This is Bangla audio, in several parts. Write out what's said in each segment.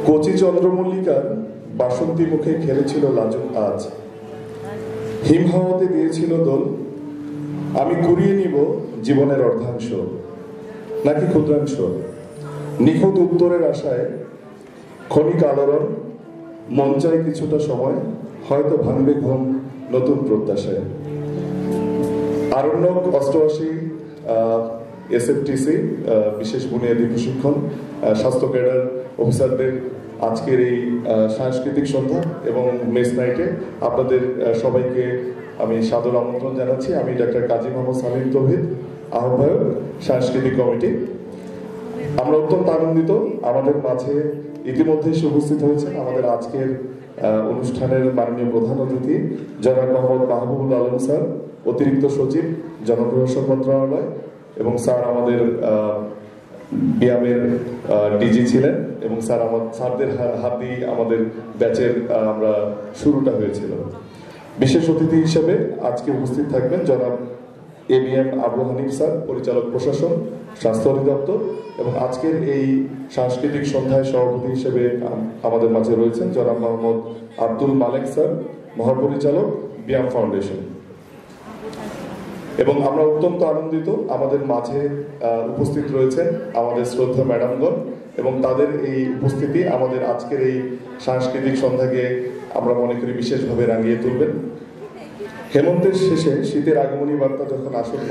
কচি চন্দ্রমল্লিকার বাসন্তী মুখে খেলেছিল লাজুক আজ, হিম হাওয়াতে দিয়েছিল দোল। আমি কুড়িয়ে নিব জীবনের অর্ধাংশ নাকি ক্ষুদ্রাংশ, নিখুঁত উত্তরের আশায় ক্ষণিক আলোড়ন, মন চাই কিছুটা সময়, হয়তো ভাঙবে ঘুম নতুন প্রত্যাশায়। আরণ্যক 88 এসএফটিসি বিশেষ বুনিয়াদী প্রশিক্ষণ স্বাস্থ্য ক্যাডার অফিসারদের আজকের এই সাংস্কৃতিক সন্ধ্যা এবং মেস নাইটে আপনাদের সবাইকে আমি সাদর আমন্ত্রণ জানাচ্ছি। আমি ডাক্তার কাজী মোহাম্মদ সালিম তৌহিদ, আহ্বায়ক সাংস্কৃতিক কমিটি। আমরা অত্যন্ত আনন্দিত, আমাদের মাঝে ইতিমধ্যে উপস্থিত হয়েছেন আমাদের আজকের অনুষ্ঠানের মাননীয় প্রধান অতিথি জনাব মোহাম্মদ মাহবুবুল আলম স্যার, অতিরিক্ত সচিব জনপ্রশাসন মন্ত্রণালয়, এবং স্যার আমাদের ব্যায়ামের ডিজি ছিলেন, এবং স্যারদের হাত দিয়ে আমাদের ব্যাচের আমরা শুরুটা হয়েছিল। বিশেষ অতিথি হিসেবে আজকে উপস্থিত থাকবেন জনাব এবিএম আবু হানিফ স্যার, পরিচালক প্রশাসন স্বাস্থ্য অধিদপ্তর, এবং আজকের এই সাংস্কৃতিক সন্ধ্যায় সভাপতি হিসেবে আমাদের মাঝে রয়েছেন জনাব মোহাম্মদ আব্দুল মালেক স্যার, মহাপরিচালক ব্যায়াম ফাউন্ডেশন। এবং আমরা অত্যন্ত আনন্দিত আমাদের মাঝে উপস্থিত রয়েছেন আমাদের শ্রদ্ধা ম্যাডামগণ, এবং তাদের এই উপস্থিতি আমাদের আজকের এই সাংস্কৃতিক সন্ধ্যাকে আমরা মনে করি বিশেষভাবে রাঙিয়ে তুলবেন। হেমন্তের শেষে শীতের আগমনী বার্তা যখন আসন্ন,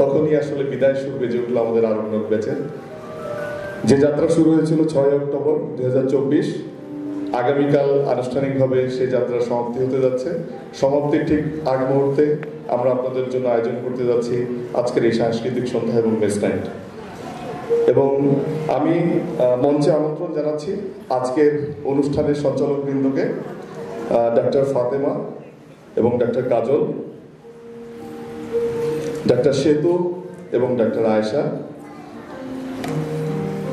তখনই আসলে বিদায় সুর বেজে উঠল আমাদের আরণ্যক ব্যাচের। যে যাত্রা শুরু হয়েছিল 6 অক্টোবর 2024, আগামীকাল আনুষ্ঠানিকভাবে সেই যাত্রা সমাপ্তি হতে যাচ্ছে। সমাপ্তির ঠিক আগ মুহূর্তে আমরা আপনাদের জন্য আয়োজন করতে যাচ্ছি আজকের এই সাংস্কৃতিক সন্ধ্যা এবং মেস নাইট। এবং আমি মঞ্চে আমন্ত্রণ জানাচ্ছি আজকের অনুষ্ঠানের সঞ্চালক বৃন্দকে, ডাক্তার ফাতেমা এবং ডাক্তার কাজল, ডাক্তার সেতু এবং ডাক্তার আয়েশা,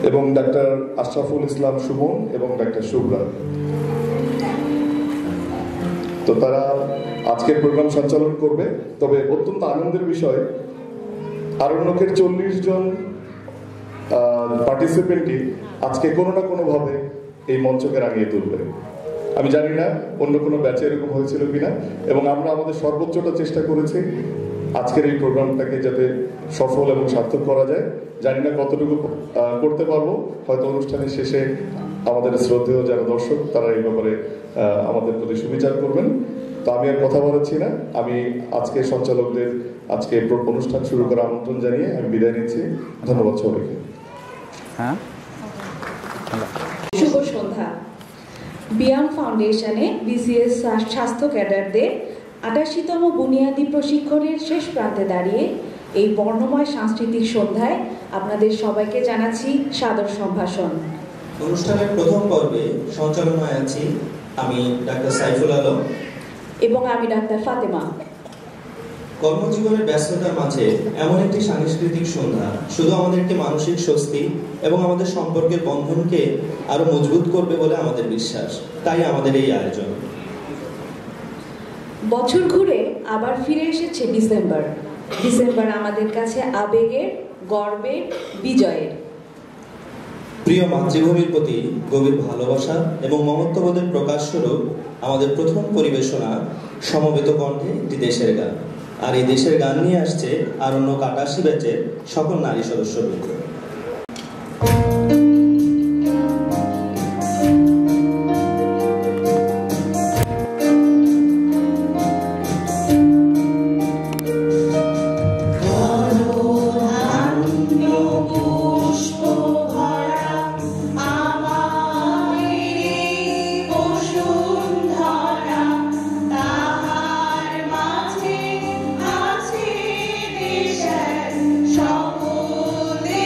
এবং ডাক্তার আশরাফুল ইসলাম সুমন এবং ডাক্তার শুভ্রা। তো তারা আজকের প্রোগ্রাম সঞ্চালন করবে। তবে অত্যন্ত আনন্দের বিষয়, আরণ্যকের 40 জন পার্টিসিপেন্টই আজকে কোনো না কোনো ভাবে এই মঞ্চকে রাঙিয়ে তুলবে। আমি জানি না অন্য কোনো ব্যাচে এরকম হয়েছিল কিনা, এবং আমরা আমাদের সর্বোচ্চটা চেষ্টা করেছি আজকের এই প্রোগ্রামটাকে যাতে সফল এবং সার্থক করা যায়। জানি না কতটুকু করতে পারবো, হয়তো অনুষ্ঠানের শেষে আমাদের শ্রদ্ধেয় যারা দর্শক তারা এই ব্যাপারে আমাদের প্রতি সুবিচার করবেন। তো আমি আর কথা বলাচ্ছি না, আমি আজকে সঞ্চালকদের আজকে অনুষ্ঠান শুরু করার আমন্ত্রণ জানিয়ে আমি বিদায় নিচ্ছি। ধন্যবাদ সবাইকে। শুভ সন্ধ্যা। ব্যায়াম ফাউন্ডেশনে বিসিএস স্বাস্থ্য ক্যাডারদের 88তম বুনিয়াদী প্রশিক্ষণের শেষ প্রান্তে দাঁড়িয়ে এই বর্ণময় সাংস্কৃতিক সন্ধ্যায় আপনাদের সবাইকে জানাচ্ছি সাদর সম্ভাষণ। অনুষ্ঠানের প্রথম পর্বে সঞ্চালনায় আছি আমি ডাক্তার সাইফুল আলম এবং আমি ডাক্তার ফাতেমা। কর্মজীবনের ব্যস্ততার মাঝে এমন একটি সাংস্কৃতিক সন্ধ্যা শুধু আমাদেরকে মানসিক স্বস্তি এবং আমাদের সম্পর্কের বন্ধনকে আরো মজবুত করবে বলে আমাদের বিশ্বাস। তাই আমাদের এই আয়োজন। বছর ঘুরে আবার ফিরে এসেছে ডিসেম্বর। ডিসেম্বর আমাদের কাছে আবেগের, গর্বের, বিজয়ের। প্রিয় মাতৃভূমির প্রতি গভীর ভালোবাসা এবং মমত্ববোধের প্রকাশস্বরূপ আমাদের প্রথম পরিবেশনা সমবেত কণ্ঠে একটি দেশের গান। আর এই দেশের গান নিয়ে আসছে আরণ্যক 88 ব্যাচের সকল নারী সদস্যবৃন্দ। সকলে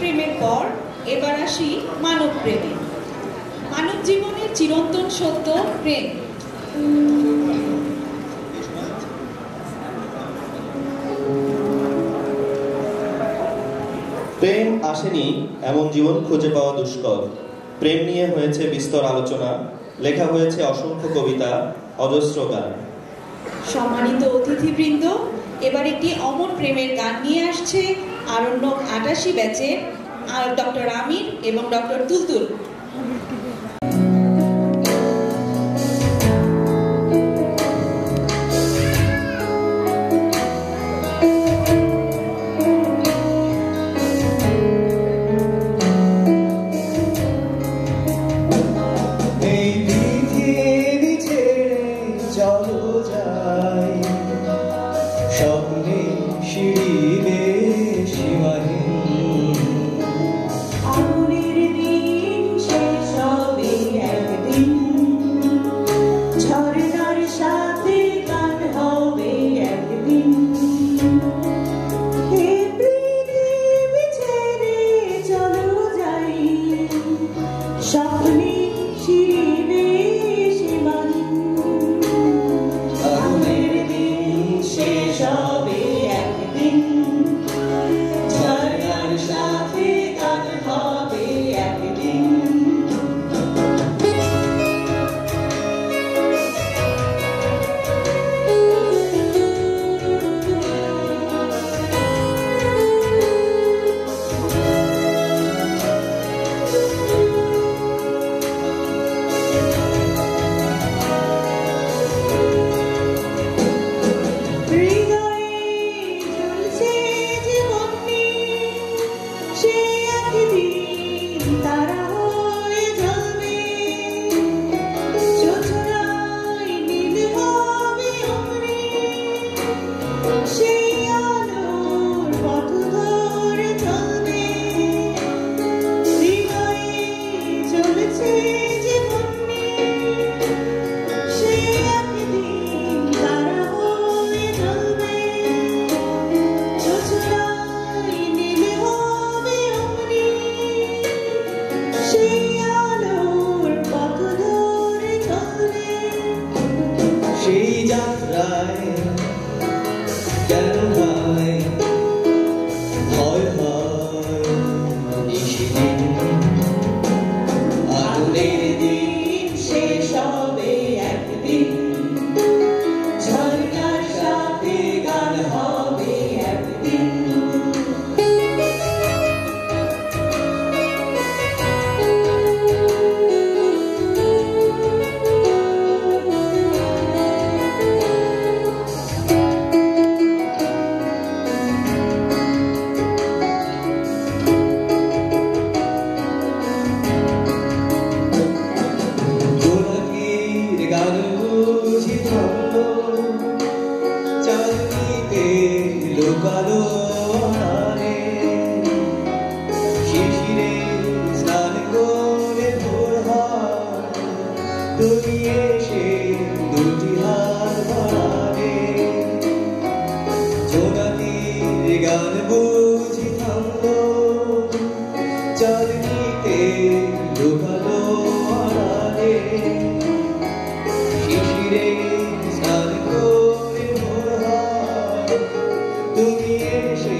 প্রেমের পর এবার আসি মানব প্রেমে। মানব জীবনের চিরন্তন সত্য প্রেম। প্রেম আসেনি এমন জীবন খুঁজে পাওয়া দুষ্কর। প্রেম নিয়ে হয়েছে বিস্তর আলোচনা, লেখা হয়েছে অসংখ্য কবিতা, অজস্র গান। সম্মানিত অতিথিবৃন্দ, এবার একটি অমর প্রেমের গান নিয়ে আসছে আরণ্যক ৮৮ ব্যাচের ডক্টর আমির এবং ডক্টর তুলতুল। তুমি এসে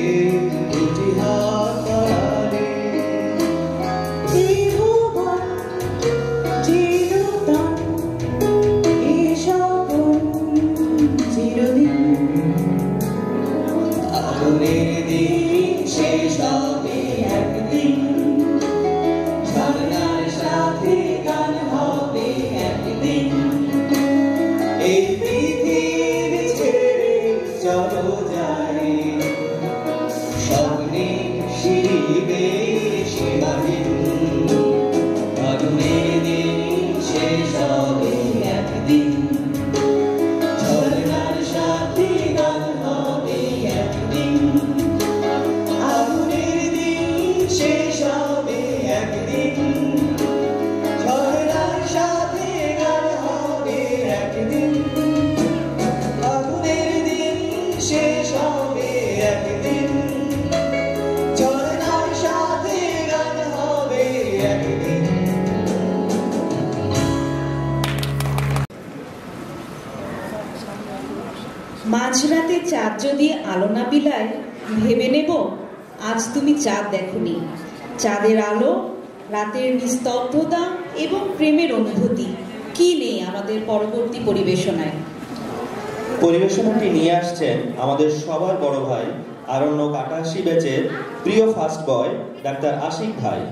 মাঝরাতে চাঁদ যদি আলো না বিলায়, ভেবে নেব আজ তুমি চাঁদ দেখোনি। চাঁদের আলো, রাতের নিস্তব্ধতা এবং প্রেমের অনুভূতি কি নেই আমাদের পরবর্তী পরিবেশনায়। পরিবেশনাটি নিয়ে আসছেন আমাদের সবার বড় ভাই আরণ্যক 88 ব্যাচের প্রিয় ফার্স্ট বয় ডাক্তার আশিক ভাই।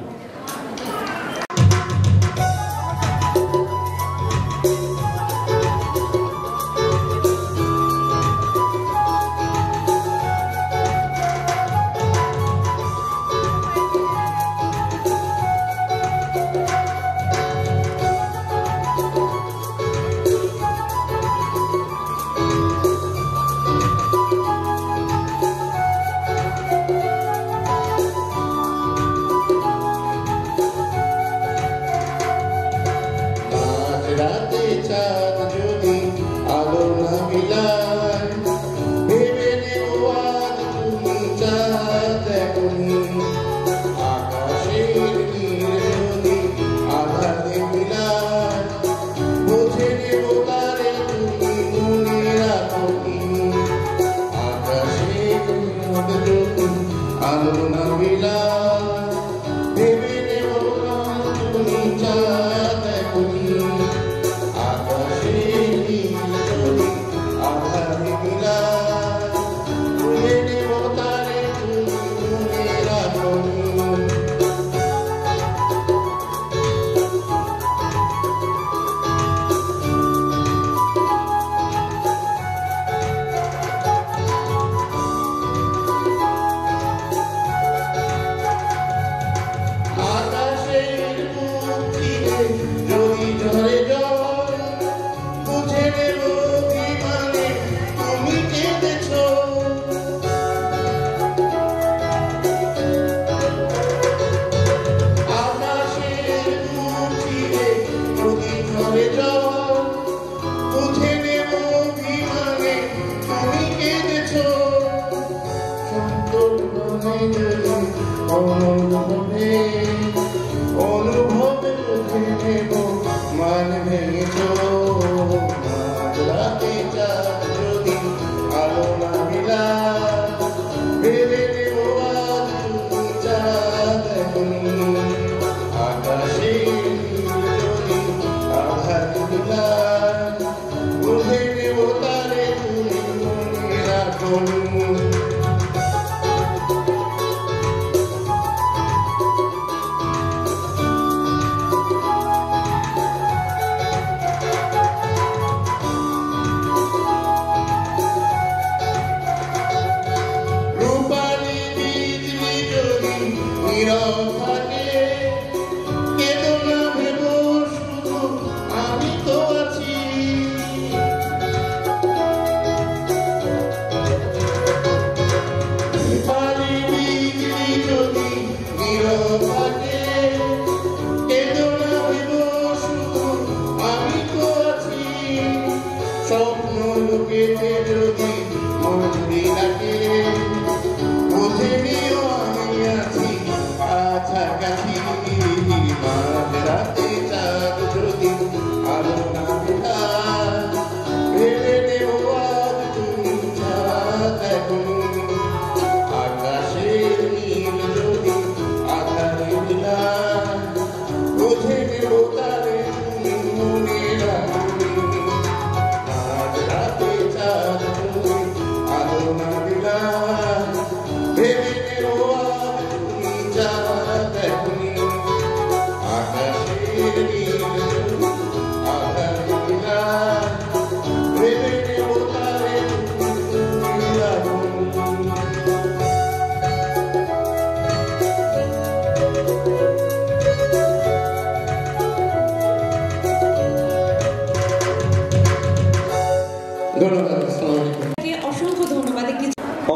অসংখ্য ধন্যবাদ।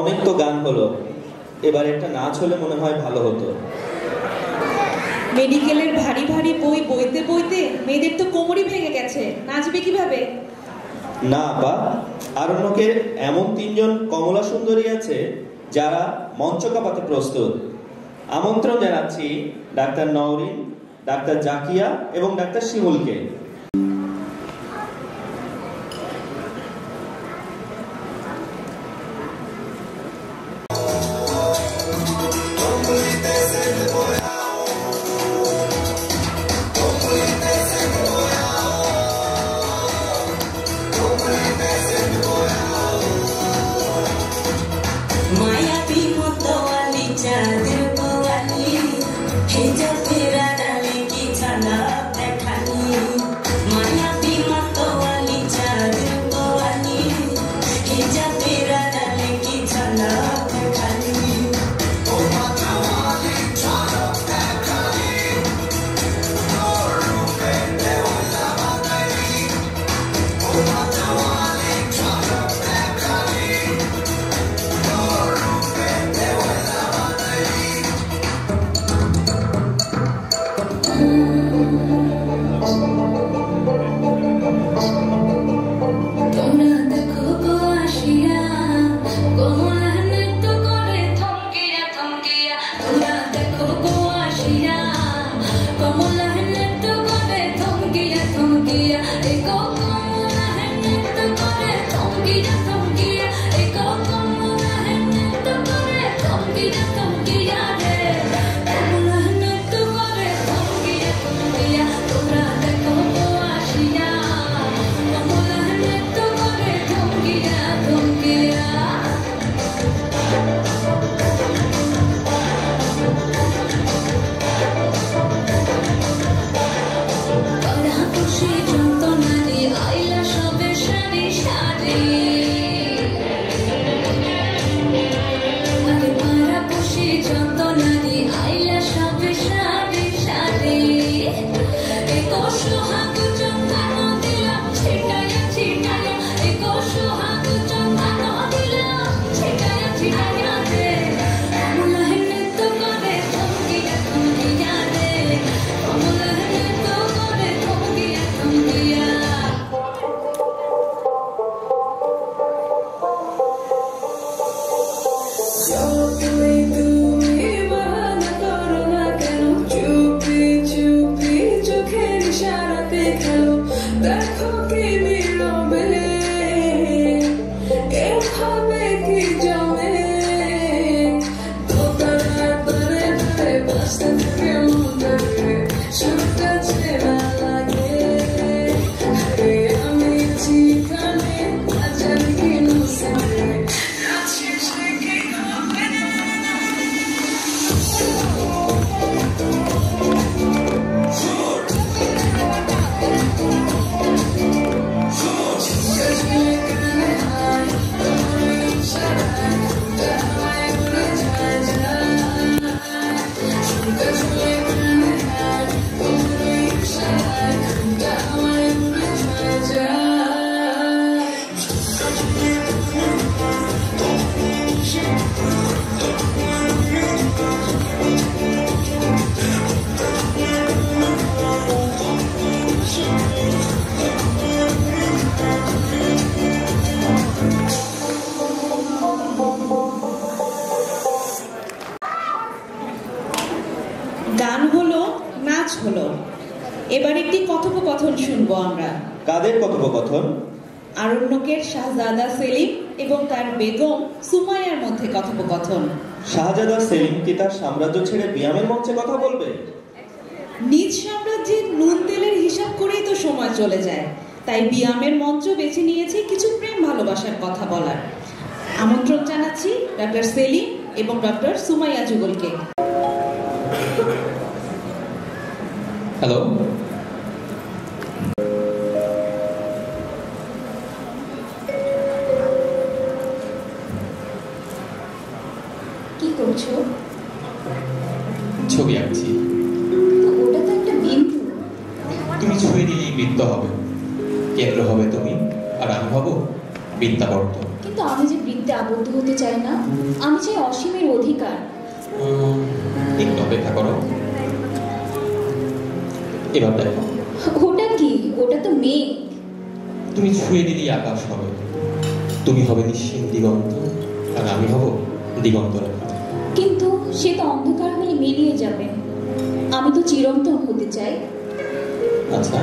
অনেক তো গান হলো, এবার একটা নাচ হলে মনে হয় ভালো হতো। মেডিকেলের ভারী ভারী বই বইতে বইতে মেয়েদের তো কোমরই ভেঙে গেছে, নাচবে কিভাবে? না বা আরণ্যকের এমন 3 জন কমলা সুন্দরী আছে যারা মঞ্চ কাঁপাতে প্রস্তুত। আমন্ত্রণ জানাচ্ছি ডাক্তার নওরিন, ডাক্তার জাকিয়া এবং ডাক্তার শিমুলকে। গান হলো, নাচ হলো, এবার একটি কথোপকথন শুনবো আমরা। কাদের কথোপকথন? আরণ্যকের শাহজাদা সেলিম এবং তার বেগম সুমাইয়ার মধ্যে কথোপকথন। শাহজাদা সেলিম কি তার সাম্রাজ্য ছেড়ে বিয়ামের মঞ্চে কথা বলবে? নিজ সাম্রাজ্যের নুন তেলের হিসাব করেই তো সময় চলে যায়, তাই বিয়ামের মঞ্চ বেছে নিয়েছি কিছু প্রেম ভালোবাসার কথা বলার। আমন্ত্রণ জানাচ্ছি ডক্টর সেলিম এবং ডক্টর সুমাইয়া যুগলকে। হ্যালো, কি করছো? ছবি আঁকছি। ওটা তো একটা বিন্দু। তুমি ছুঁয়ে দিলেই বৃত্ত হবে, কেন্দ্র হবে তুমি, আর আমি হব বৃত্তাবর্ত। কিন্তু আমি যে বৃত্তে আবদ্ধ হতে চাই না, আমি চাই অসীমের অধিকার। একটু অপেক্ষা করো, এবার দেখো। ওটা কি? ওটা তো মেঘ। তুমি ছুঁয়ে দিলেই আকাশ হবে, তুমি হবে নিশ্চিন্ত দিগন্ত, আর আমি হব দিগন্ত রেখা। কিন্তু সে তো অন্ধকার হলে মিলিয়ে যাবে। আমি তো চিরন্তন হতে চাই। আচ্ছা,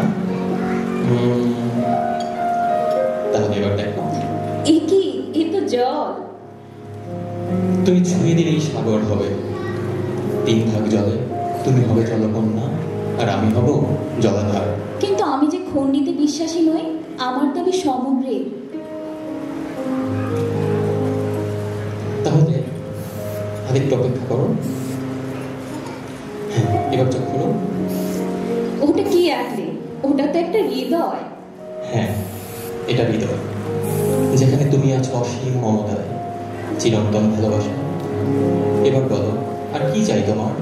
তাহলে এবার দেখো। এ কি? এ তো জল। তুমি ছুঁয়ে দিলেই সাগর হবে, 3 ভাগ জলে তুমি হবে জলকন্যা, আর আমি হব জলাধার। কিন্তু আমি যে খণ্ডিতে বিশ্বাসী নই, আমার দাবি সমগ্রে। তাহলে আরেকটু অপেক্ষা করো। হ্যাঁ, এবার চোখ খুলো। ওটা কি আঁকলে? ওটা তো একটা হৃদয়। হ্যাঁ, এটা হৃদয়, যেখানে তুমি আছো অসীম মমতায়, চিরন্তন ভালোবাসা। এবার বলো, আর কি চাই তোমার?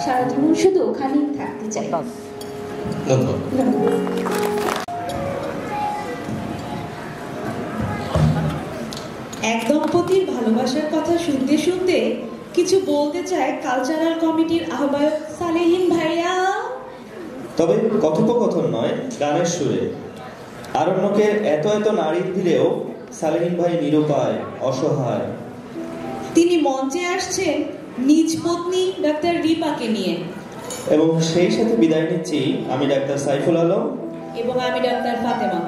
সারা জীবন শুধু ওখানেই থাকতে চাই। ধন্যবাদ। এক দম্পতির ভালোবাসার কথা শুনতে শুনতে কিছু বলতে চায় কালচারাল কমিটির আহ্বায়ক সালেহিন ভাইয়া। তবে কথোপকথন নয়, গানের সুরে। আরণ্যকের এত এত নারীর ভিড়েও সালেহিন ভাই নিরুপায়, অসহায়। তিনি মঞ্চে আসছেন নিজ পত্নী ডাক্তার রিপাকে নিয়ে। এবং সেই সাথে বিদায় নিচ্ছি আমি ডাক্তার সাইফুল আলম এবং আমি ডাক্তার ফাতেমা।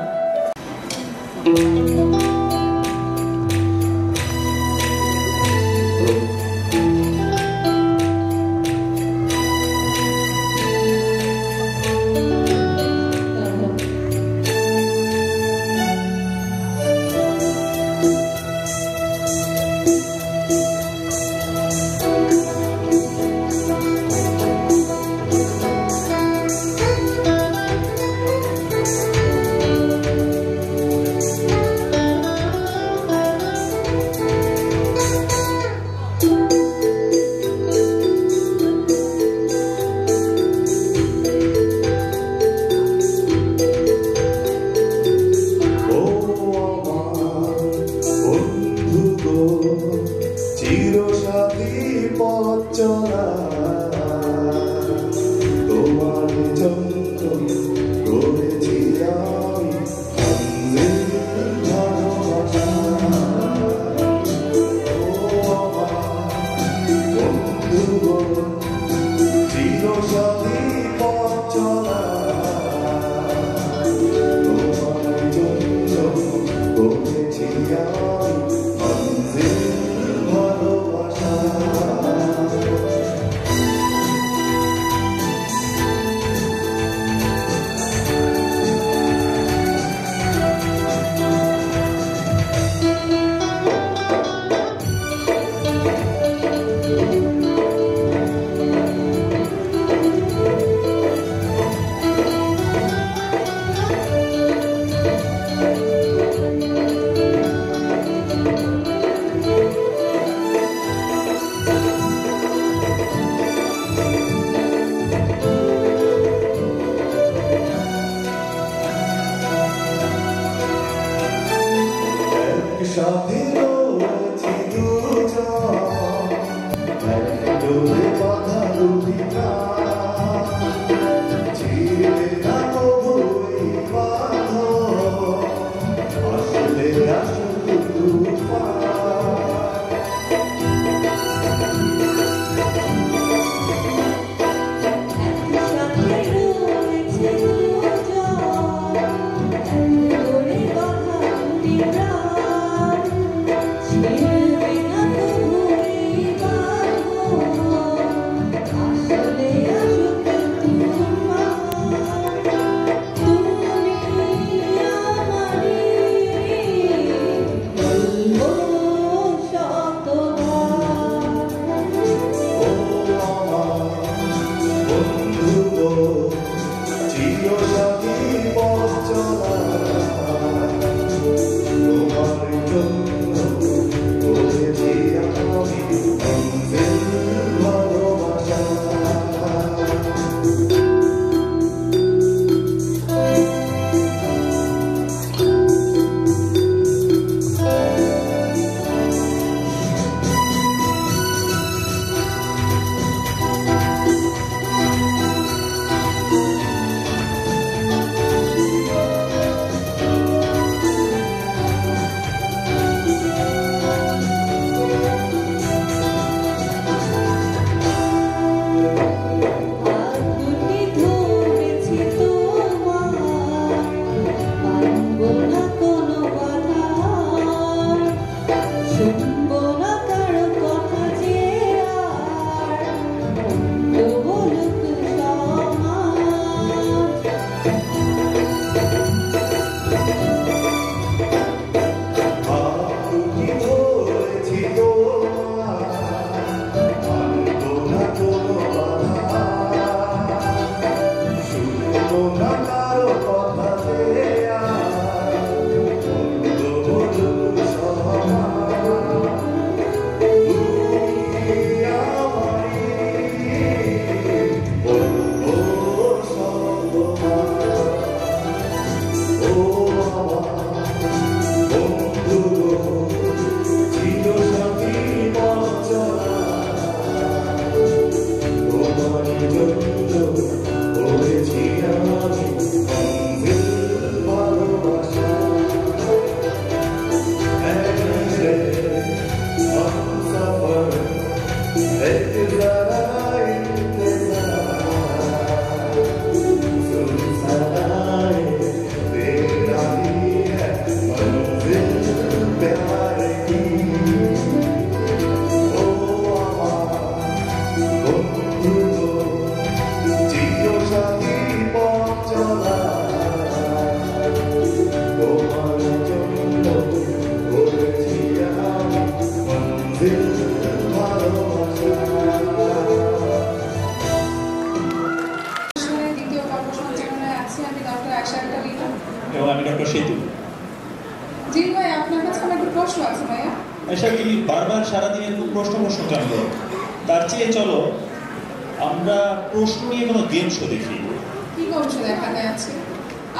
সাথে রয়েছে দুজন,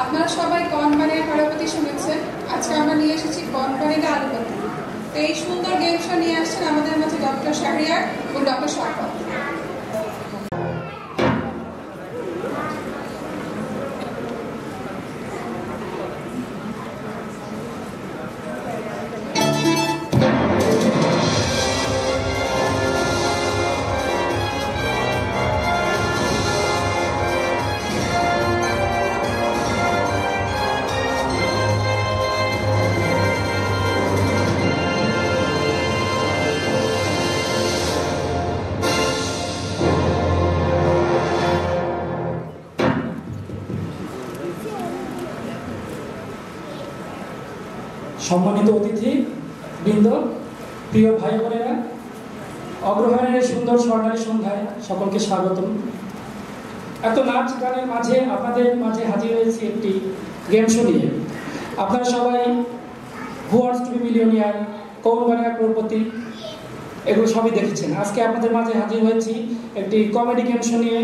আপনারা সবাই কনবানের হরপতি শুনেছেন। আজকে আমরা নিয়ে এসেছি কনবানের আলুপতি। এই সুন্দর গেম শো নিয়ে আসছেন আমাদের মাঝে ডক্টর শাহরিয়ার ও ডক্টর শওকত। সম্মানিত অতিথি বৃন্দ, প্রিয় ভাই বোনেরা, অগ্রহায়ণের সুন্দর স্বর্ণালী সন্ধ্যায় সকলকে স্বাগতম। এত নাচ গানের মাঝে আপনাদের মাঝে হাজির হয়েছি একটি গেম শো নিয়ে। আপনারা সবাই who wants to be millionaire, Kaun Banega crorepati এগুলো সবই দেখেছেন। আজকে আপনাদের মাঝে হাজির হয়েছি একটি কমেডি গেম শো নিয়ে,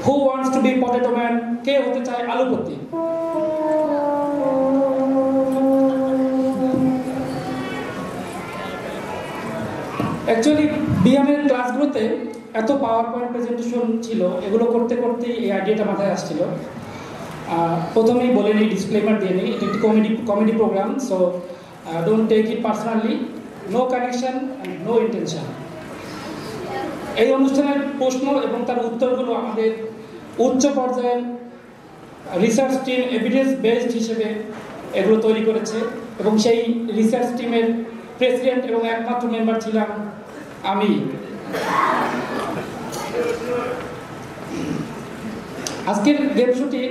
who wants to be potato man, কে হতে চায় আলুপতি। অ্যাকচুয়ালি বিএমের ক্লাসগুলোতে এত পাওয়ার পয়েন্ট প্রেজেন্টেশন ছিল, এগুলো করতে করতে এই আইডিয়াটা মাথায় আসছিল। প্রথমেই বলে নিই, ডিসক্লেমার দিয়ে নিই, এটা একটি comedy programme, so don't take it personally, no connection and no intention. এই অনুষ্ঠানের প্রশ্ন এবং তার উত্তরগুলো আমাদের উচ্চ পর্যায়ের রিসার্চ টিম এভিডেন্স বেসড হিসেবে এগুলো তৈরি করেছে এবং সেই রিসার্চ টিমের প্রেসিডেন্ট এবং একমাত্র মেম্বার ছিলাম আমি। আজকের গেম শোটি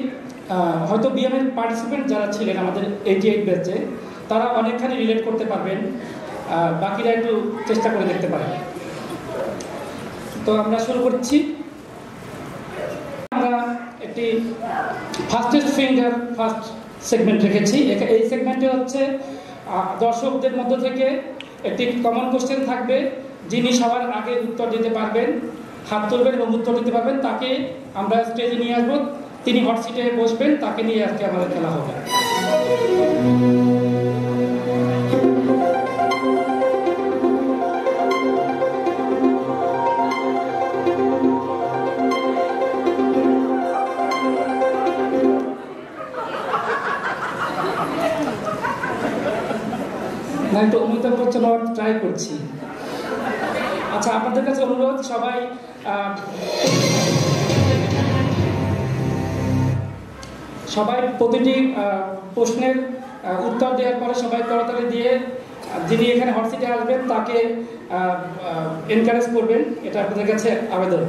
হয়তো বিএমের পার্টিসিপেন্ট যারা ছিলেন আমাদের 88 ব্যাচে তারা অনেকখানি রিলেট করতে পারবেন, বাকিরা একটু চেষ্টা করে দেখতে পারেন। তো আমরা শুরু করছি। আমরা একটি ফাস্টেস্ট ফিঙ্গার ফার্স্ট সেগমেন্ট রেখেছি। এই সেগমেন্টে হচ্ছে দর্শকদের মধ্য থেকে একটি কমন কোশ্চেন থাকবে, যিনি সবার আগে উত্তর দিতে পারবেন, হাত তুলবেন এবং উত্তর দিতে পারবেন, তাকে আমরা স্টেজে নিয়ে আসবো। তিনি হট সিটে বসবেন, তাকে নিয়ে আজকে আমাদের খেলা হবে। না, একটু অমিতাভ বচ্চন ট্রাই করছি। আচ্ছা, আপনাদের কাছে অনুরোধ, সবাই প্রতিটি প্রশ্নের উত্তর দেওয়ার পরে সবাই করতালি দিয়ে যিনি এখানে হট সিটে আসবেন তাকে এনকারেজ করবেন, এটা আপনাদের কাছে আবেদন।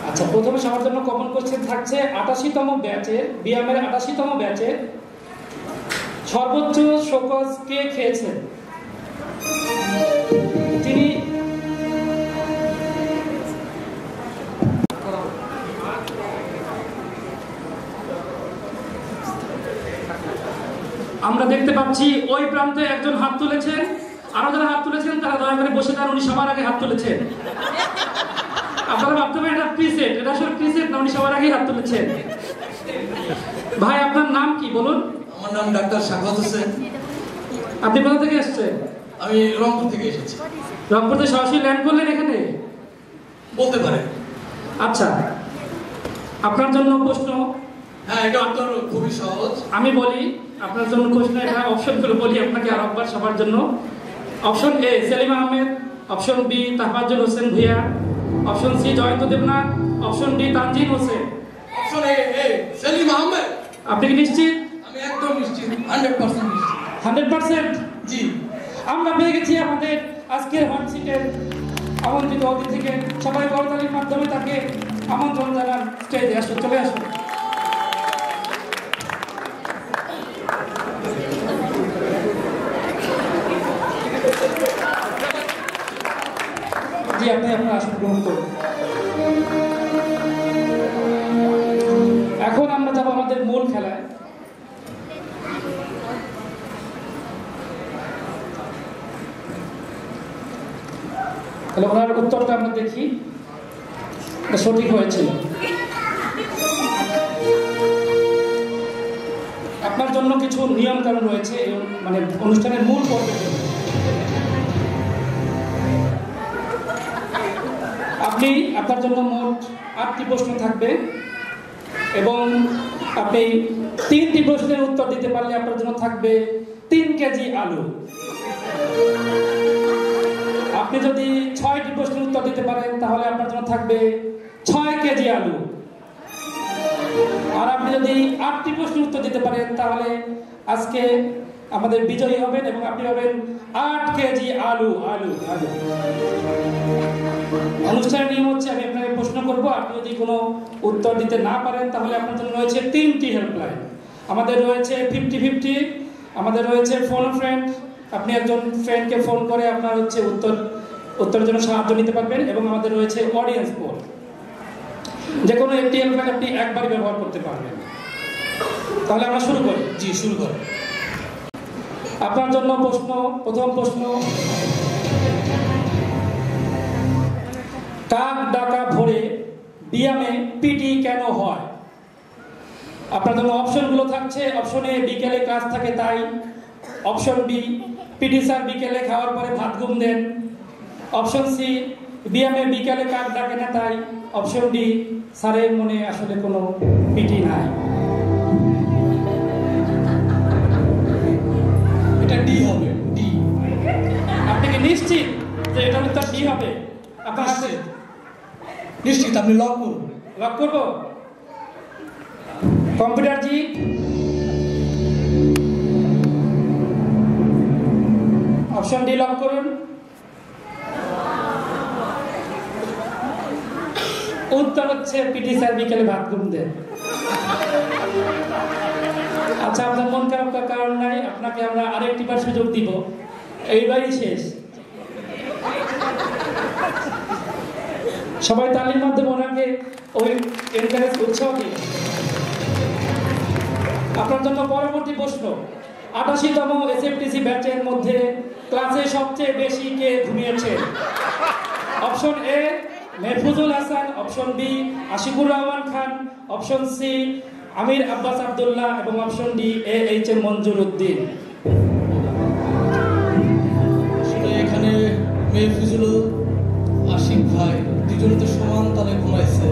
আচ্ছা, প্রথমে সবার জন্য কমন কোশ্চেন থাকছে 88তম ব্যাচের, বিএমের 88তম ব্যাচের সর্বোচ্চ শোকজ কে খেয়েছেন? তিনি আমরা দেখতে পাচ্ছি ওই প্রান্তে একজন হাত তুলেছেন, আরো যারা হাত তুলেছেন তারা দয়া করে বসে যান, উনি সবার আগে হাত তুলেছেন। আপনারা ভাবতে পারেন এটা প্রিসেট, এটা আসলে প্রিসেট না, উনি সবার আগে হাত তুলেছেন। ভাই, আপনার নাম কি বলুন? আমার নাম ডাক্তার শাহাদাত হোসেন। আপনি কোথা থেকে এসেছেন? আমি রংপুর থেকে এসেছি। রংপুর থেকে সরাসরি ল্যান্ড করলেন এখানে? বলতে পারেন। আচ্ছা, আপনার জন্য প্রশ্ন। হ্যাঁ, এটা আপনার খুবই সহজ। আমি বলি আপনার জন্য প্রশ্ন, এটা অপশনগুলো বলি আপনাকে আর একবার সবার জন্য। Option A Selim Ahmed, option B Tahfazul Hossain Bhuiyan, option C Joyonto Debnath, option D Tanjin Hossain. Option A Selim Ahmed. আপনি কি নিশ্চিত? আমি একদম নিশ্চিত, 100% নিশ্চিত। 100%? জি। আমরা পেয়ে গেছি আমাদের আজকের হট সিটের আমন্ত্রিত অতিথিকে। সবাই করতালির মাধ্যমে তাকে আমন্ত্রণ জানান স্টেজে। আসুন, চলে আসুন। জি, আপনি আপনার আসন গ্রহণ করুন। এখন আমরা যাবো আমাদের মূল খেলায়। তাহলে ওনার উত্তরটা আমরা দেখি সঠিক হয়েছিল। আপনার জন্য কিছু নিয়ম কানুন রয়েছে, মানে অনুষ্ঠানের মূল পর্বের জন্য। আপনার জন্য মোট 8টি প্রশ্ন থাকবে এবং আপনি 3টি প্রশ্নের উত্তর দিতে পারলে আপনার জন্য থাকবে 3 কেজি আলু। আপনি যদি 6টি প্রশ্নের উত্তর দিতে পারেন তাহলে আপনার জন্য থাকবে 6 কেজি আলু। আর আপনি যদি 8টি প্রশ্নের উত্তর দিতে পারেন তাহলে আজকে আমাদের বিজয়ী হবেন এবং আপনি হবেন 8 কেজি আলু। আলু আলু অনুষ্ঠানের নিয়ম হচ্ছে, আমি আপনাকে প্রশ্ন করব, আপনি যদি কোনো উত্তর দিতে না পারেন তাহলে আপনার জন্য রয়েছে 3টি হেল্পলাইন। আমাদের রয়েছে 50-50, আমাদের রয়েছে ফোন ফ্রেন্ড, আপনি একজন ফ্রেন্ডকে ফোন করে আপনার হচ্ছে উত্তরের জন্য সাহায্য নিতে পারবেন, এবং আমাদের রয়েছে অডিয়েন্স পোল। যে কোনো একটি হেল্পলাইন আপনি একবারই ব্যবহার করতে পারবেন। তাহলে আমরা শুরু করি। জি, শুরু করি। আপনার জন্য প্রশ্ন, প্রথম প্রশ্ন, কাক ডাকা ভোরে ব্যায়ামে পিটি কেন হয়? আপনার জন্য অপশনগুলো থাকছে। অপশন এ বিকেলে কাজ থাকে তাই, অপশন বি পিটি স্যার বিকেলে খাওয়ার পরে ভাত ঘুম দেন, অপশন সি ব্যায়ামে বিকেলে কাক ডাকে না তাই, অপশন ডি স্যারের মনে আসলে কোনো পিটি নাই। এটা ডি হবে, ডি। আপনি কি নিশ্চিত যে এটা উত্তর ডি হবে? আপনার নিশ্চিত, আপনি লক করুন। লক করব? কম্পিউটার জি, অপশন ডি লক করুন। উত্তর হচ্ছে পিটি স্যার বিকেলে ভাত ঘুম দেন। আচ্ছা, আপনার মন খারাপ করার কারণ নাই, আপনাকে আমরা আরেকটি বার সুযোগ দিব, এইবারই শেষ। সবাই তালির মাধ্যমে ওনাকে ওই এনকারেজ উৎসাহ দিন। আপনার জন্য পরবর্তী প্রশ্ন, 88তম এসএফটিসি ব্যাচের মধ্যে ক্লাসে সবচেয়ে বেশি কে ঘুমিয়েছে? Option A Mehfuzul Hasan, option B Ashikur Rahman Khan, option C Amir Abbas Abdullah এবং option D H M Manjur Uddin. আসলে এখানে মেহফুজুল আশিক ভাই দুজনে তো সমান তালে ঘুমাইছে,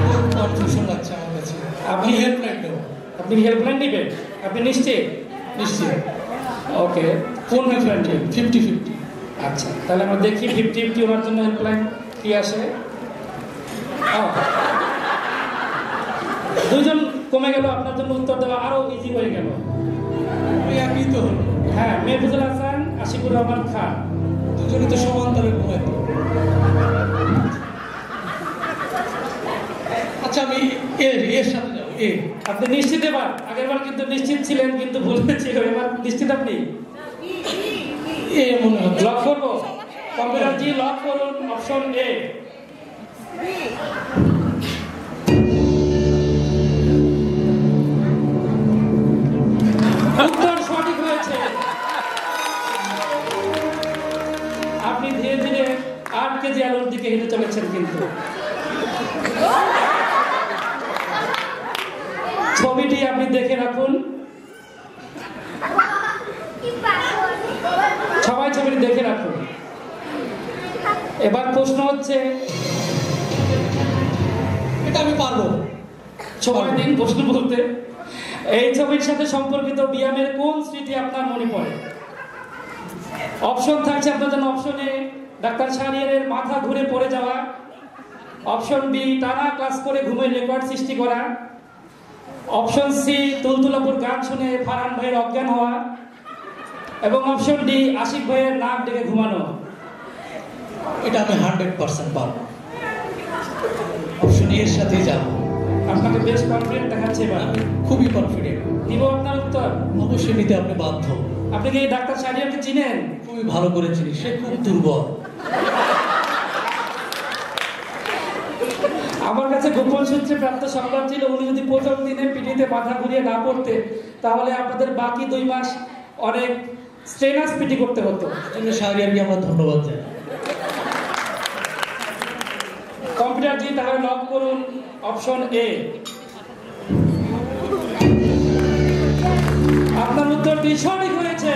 খুব কনফিউশন লাগছে আমার কাছে। আপনি হেল্পলাইন দেবেন? আপনি হেল্পলাইন নেবেন? আপনি নিশ্চিত? নিশ্চয়ই। ওকে, কোন হেল্পলাইন? 50-50। আচ্ছা, তাহলে আমরা দেখি 50-50 ওনার জন্য হেল্পলাইন কি আসে। দুজন কমে গেল, আপনার জন্য উত্তর দেওয়া আরো ইজি হয়ে গেল। একই তো হলো। হ্যাঁ, মেহফুজুল হাসান, আশিকুর রহমান খান, দুজনে তো সমান তালে ঘুমাইতো। আচ্ছা, আমি এর সাথে যাবো। আপনি নিশ্চিত? এবার আগের বার কিন্তু নিশ্চিত ছিলেন, কিন্তু ভুল হয়েছিল। এবার নিশ্চিত আপনি? মনে হয় লক করবো? কম্পিউটার জি লক করুন অপশন এ। উত্তর সঠিক হয়েছে। আপনি ধীরে ধীরে 8 কেজি আলুর দিকে হেঁটে চলেছেন। কিন্তু ছবিটি আপনি দেখে রাখুন, সবাই ছবিটি দেখে রাখুন। এবার প্রশ্ন হচ্ছে, এটা আমি পারবো। সময় দিন প্রশ্ন বলতে। এই ছবির সাথে সম্পর্কিত ব্যায়ামের কোন স্মৃতি আপনার মনে পড়ে? অপশন থাকছে আপনার জন্য। অপশন এ ডাক্তার শাহরিয়ারের মাথা ঘুরে পড়ে যাওয়া, অপশন বি টানা ক্লাস করে ঘুমের রেকর্ড সৃষ্টি করা, অপশন সি তুলতুলাপুর গান শুনে ফারহান ভাইয়ের অজ্ঞান হওয়া, এবং অপশন ডি আশিক ভাইয়ের নাক ডেকে ঘুমানো। এটা আমি 100% পারবো। অপশন এর সাথে যাব। আপনাকে বেশ কনফিডেন্ট দেখাচ্ছে এবার। আমি খুবই কনফিডেন্ট। দিব আপনার উত্তর? অবশ্যই নিতে আপনি বাধ্য। আপনি কি ডাক্তার শাহরিয়ারকে চিনেন? খুবই ভালো করে চিনি, সে খুব দুর্বল। আমার কাছে গোপন সূত্রে প্রাপ্ত সংবাদ ছিল, উনি যদি প্রথম দিনে পিঠিতে মাথা ঘুরিয়ে না পড়তে, তাহলে আপনাদের বাকি 2 মাস অনেক স্ট্রেনাস পিটি করতে হতো। জন্য শাহরিয়ারকে আমরা ধন্যবাদ জানাই। কম্পিউটার জি তাহলে লক করুন অপশন এ। আপনার উত্তরটি সঠিক হয়েছে।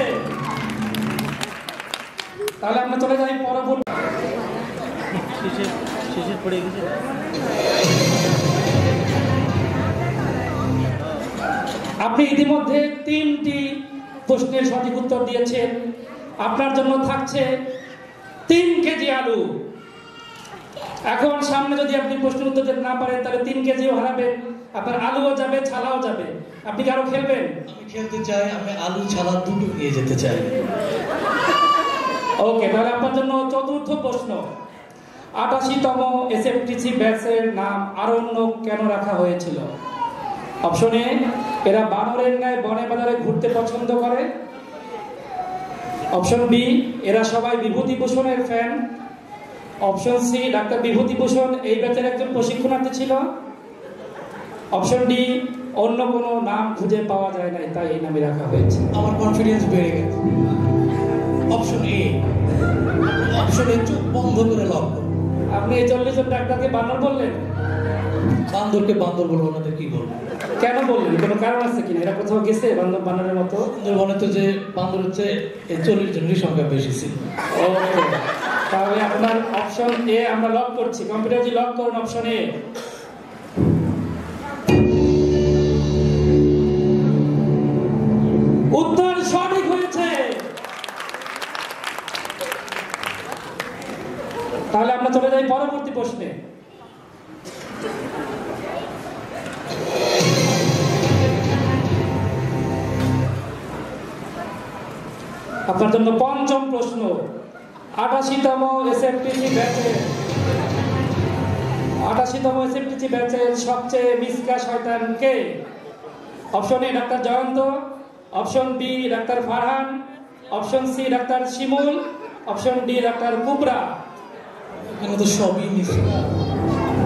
তাহলে আমরা চলে যাই পরবর্তী। আপনি ইতিমধ্যে 3টি প্রশ্নের সঠিক উত্তর দিয়েছেন। আপনার জন্য থাকছে 3 কেজি আলু। এখন সামনে যদি আপনি প্রশ্নের উত্তর দিতে না পারেন, তাহলে 3 কেজিও হারাবেন, আপনার আলুও যাবে, ছালাও যাবে। আপনি কি আরো খেলবেন? আমি খেলতে চাই, আমি আলু ছালা দুটো নিয়ে যেতে চাই। ওকে, তাহলে আপনার জন্য চতুর্থ প্রশ্ন, 88তম এসএফটিসি ব্যাচের নাম আরণ্যক কেন রাখা হয়েছিল? অপশন এ এরা বানরের ন্যায় বনে বাজারে ঘুরতে পছন্দ করে, অপশন বি এরা সবাই বিভূতিভূষণের fan, option C doctor Bibhutibhushan এই ব্যাচের একজন প্রশিক্ষণার্থী ছিল, অপশন ডি অন্য কোনো নাম খুঁজে পাওয়া যায় নাই তাই এই নামে রাখা হয়েছে। আমার কনফিডেন্স বেড়ে গেছে। Option A. অপশন এ চোখ বন্ধ করে লক করুন। আপনি এই 40 জন ডাক্তারকে বানর বললেন? বান্দরকে বান্দর বলবো না তো কি বলবো? কেন বললেন? কোনো কারণ আছে কিনা? এরা কোথাও গেছে বান্দর বানরের মতো? বলে তো যে বান্দর হচ্ছে 40 জনেরই সংখ্যা বেশি ছিল। ওকে, তাহলে আপনার অপশন এ আমরা লক করছি। কম্পিউটার জি লক করুন অপশন এ। উত্তর সঠিক হয়েছে। তাহলে আমরা চলে যাই পরবর্তী প্রশ্নে। আপনার জন্য পঞ্চম প্রশ্ন, 88তম এসএফটিসি ব্যাচের সবচেয়ে মিসকা শয়তান কে? Option A doctor Joyonto, option B doctor Farhan, option C doctor Shimul, option D doctor Kubra. এখানে তো সবই মিসকা,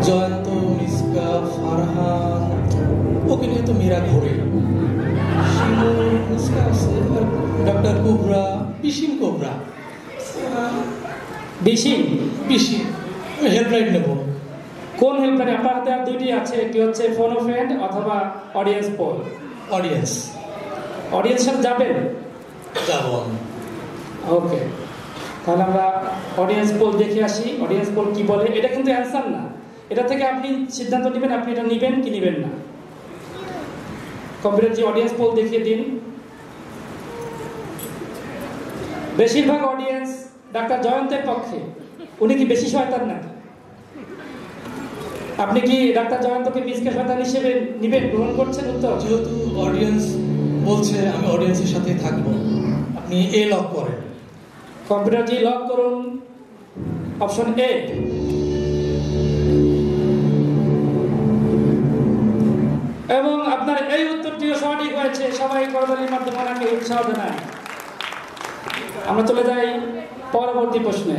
জয়ন্ত মিসকা, ফারহান, ওকে নিয়ে তো মেয়েরা ঘোরে। শিমুল মিসকা আছে, আর ডাক্তার কুবরা, বিশিম কোবরা। বিশিম আমি হেল্পলাইন নেব। কোন হেল্পলাইন? আপনার হাতে আর দুইটি আছে, একটি হচ্ছে ফোন ও ফ্রেন্ড অথবা অডিয়েন্স পোল। অডিয়েন্স সাথে যাবেন? যাব। ওকে, তাহলে আমরা অডিয়েন্স পোল দেখে আসি। অডিয়েন্স পোল কি বলে? এটা কিন্তু অ্যান্সার না, এটা থেকে আপনি সিদ্ধান্ত নেবেন আপনি এটা নেবেন কি নেবেন না। কম্পিউটার যে অডিয়েন্স পোল দেখিয়ে দিন। বেশিরভাগ অডিয়েন্স ডাক্তার জয়ন্তের পক্ষে। উনি কি বেশি শয়তান নাকি? আপনি কি ডাক্তার জয়ন্তকে মিসকা শয়তান হিসেবে নেবেন, গ্রহণ করছেন উত্তর? যেহেতু অডিয়েন্স বলছে আমি অডিয়েন্সের সাথে থাকবো, আপনি এ লক করেন। কম্পিউটার জি লক করুন অপশন এ। এবং আপনার এই উত্তরটিও সঠিক হয়েছে। সবাই করতালির মাধ্যমে ওনাকে উৎসাহ জানায়। আমরা চলে যাই পরবর্তী প্রশ্নে।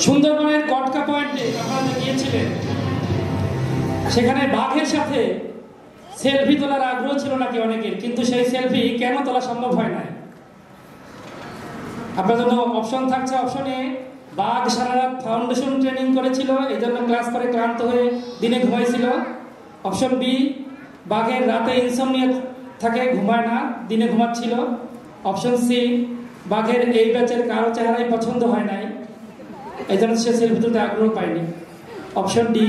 সুন্দরবনের কটকা পয়েন্টে আপনারা গিয়েছিলেন, সেখানে বাঘের সাথে সেলফি তোলার আগ্রহ ছিল নাকি অনেকের, কিন্তু সেই সেলফি কেন তোলা সম্ভব হয় না? আপনার জন্য অপশন থাকছে। অপশন এ, বাঘ সারা রাত ফাউন্ডেশন ট্রেনিং করেছিল, এই জন্য ক্লাস করে ক্লান্ত হয়ে দিনে ঘুমাইছিল। অপশন বি, বাঘের রাতে ইনসমনিয়া থাকে, ঘুমায় না, দিনে ঘুমাচ্ছিল। অপশন সি, বাঘের এই ব্যাচের কারো চেহারাই পছন্দ হয় নাই, এই জন্য সে সেলফি তুলতে আগ্রহ পায়নি। অপশন ডি,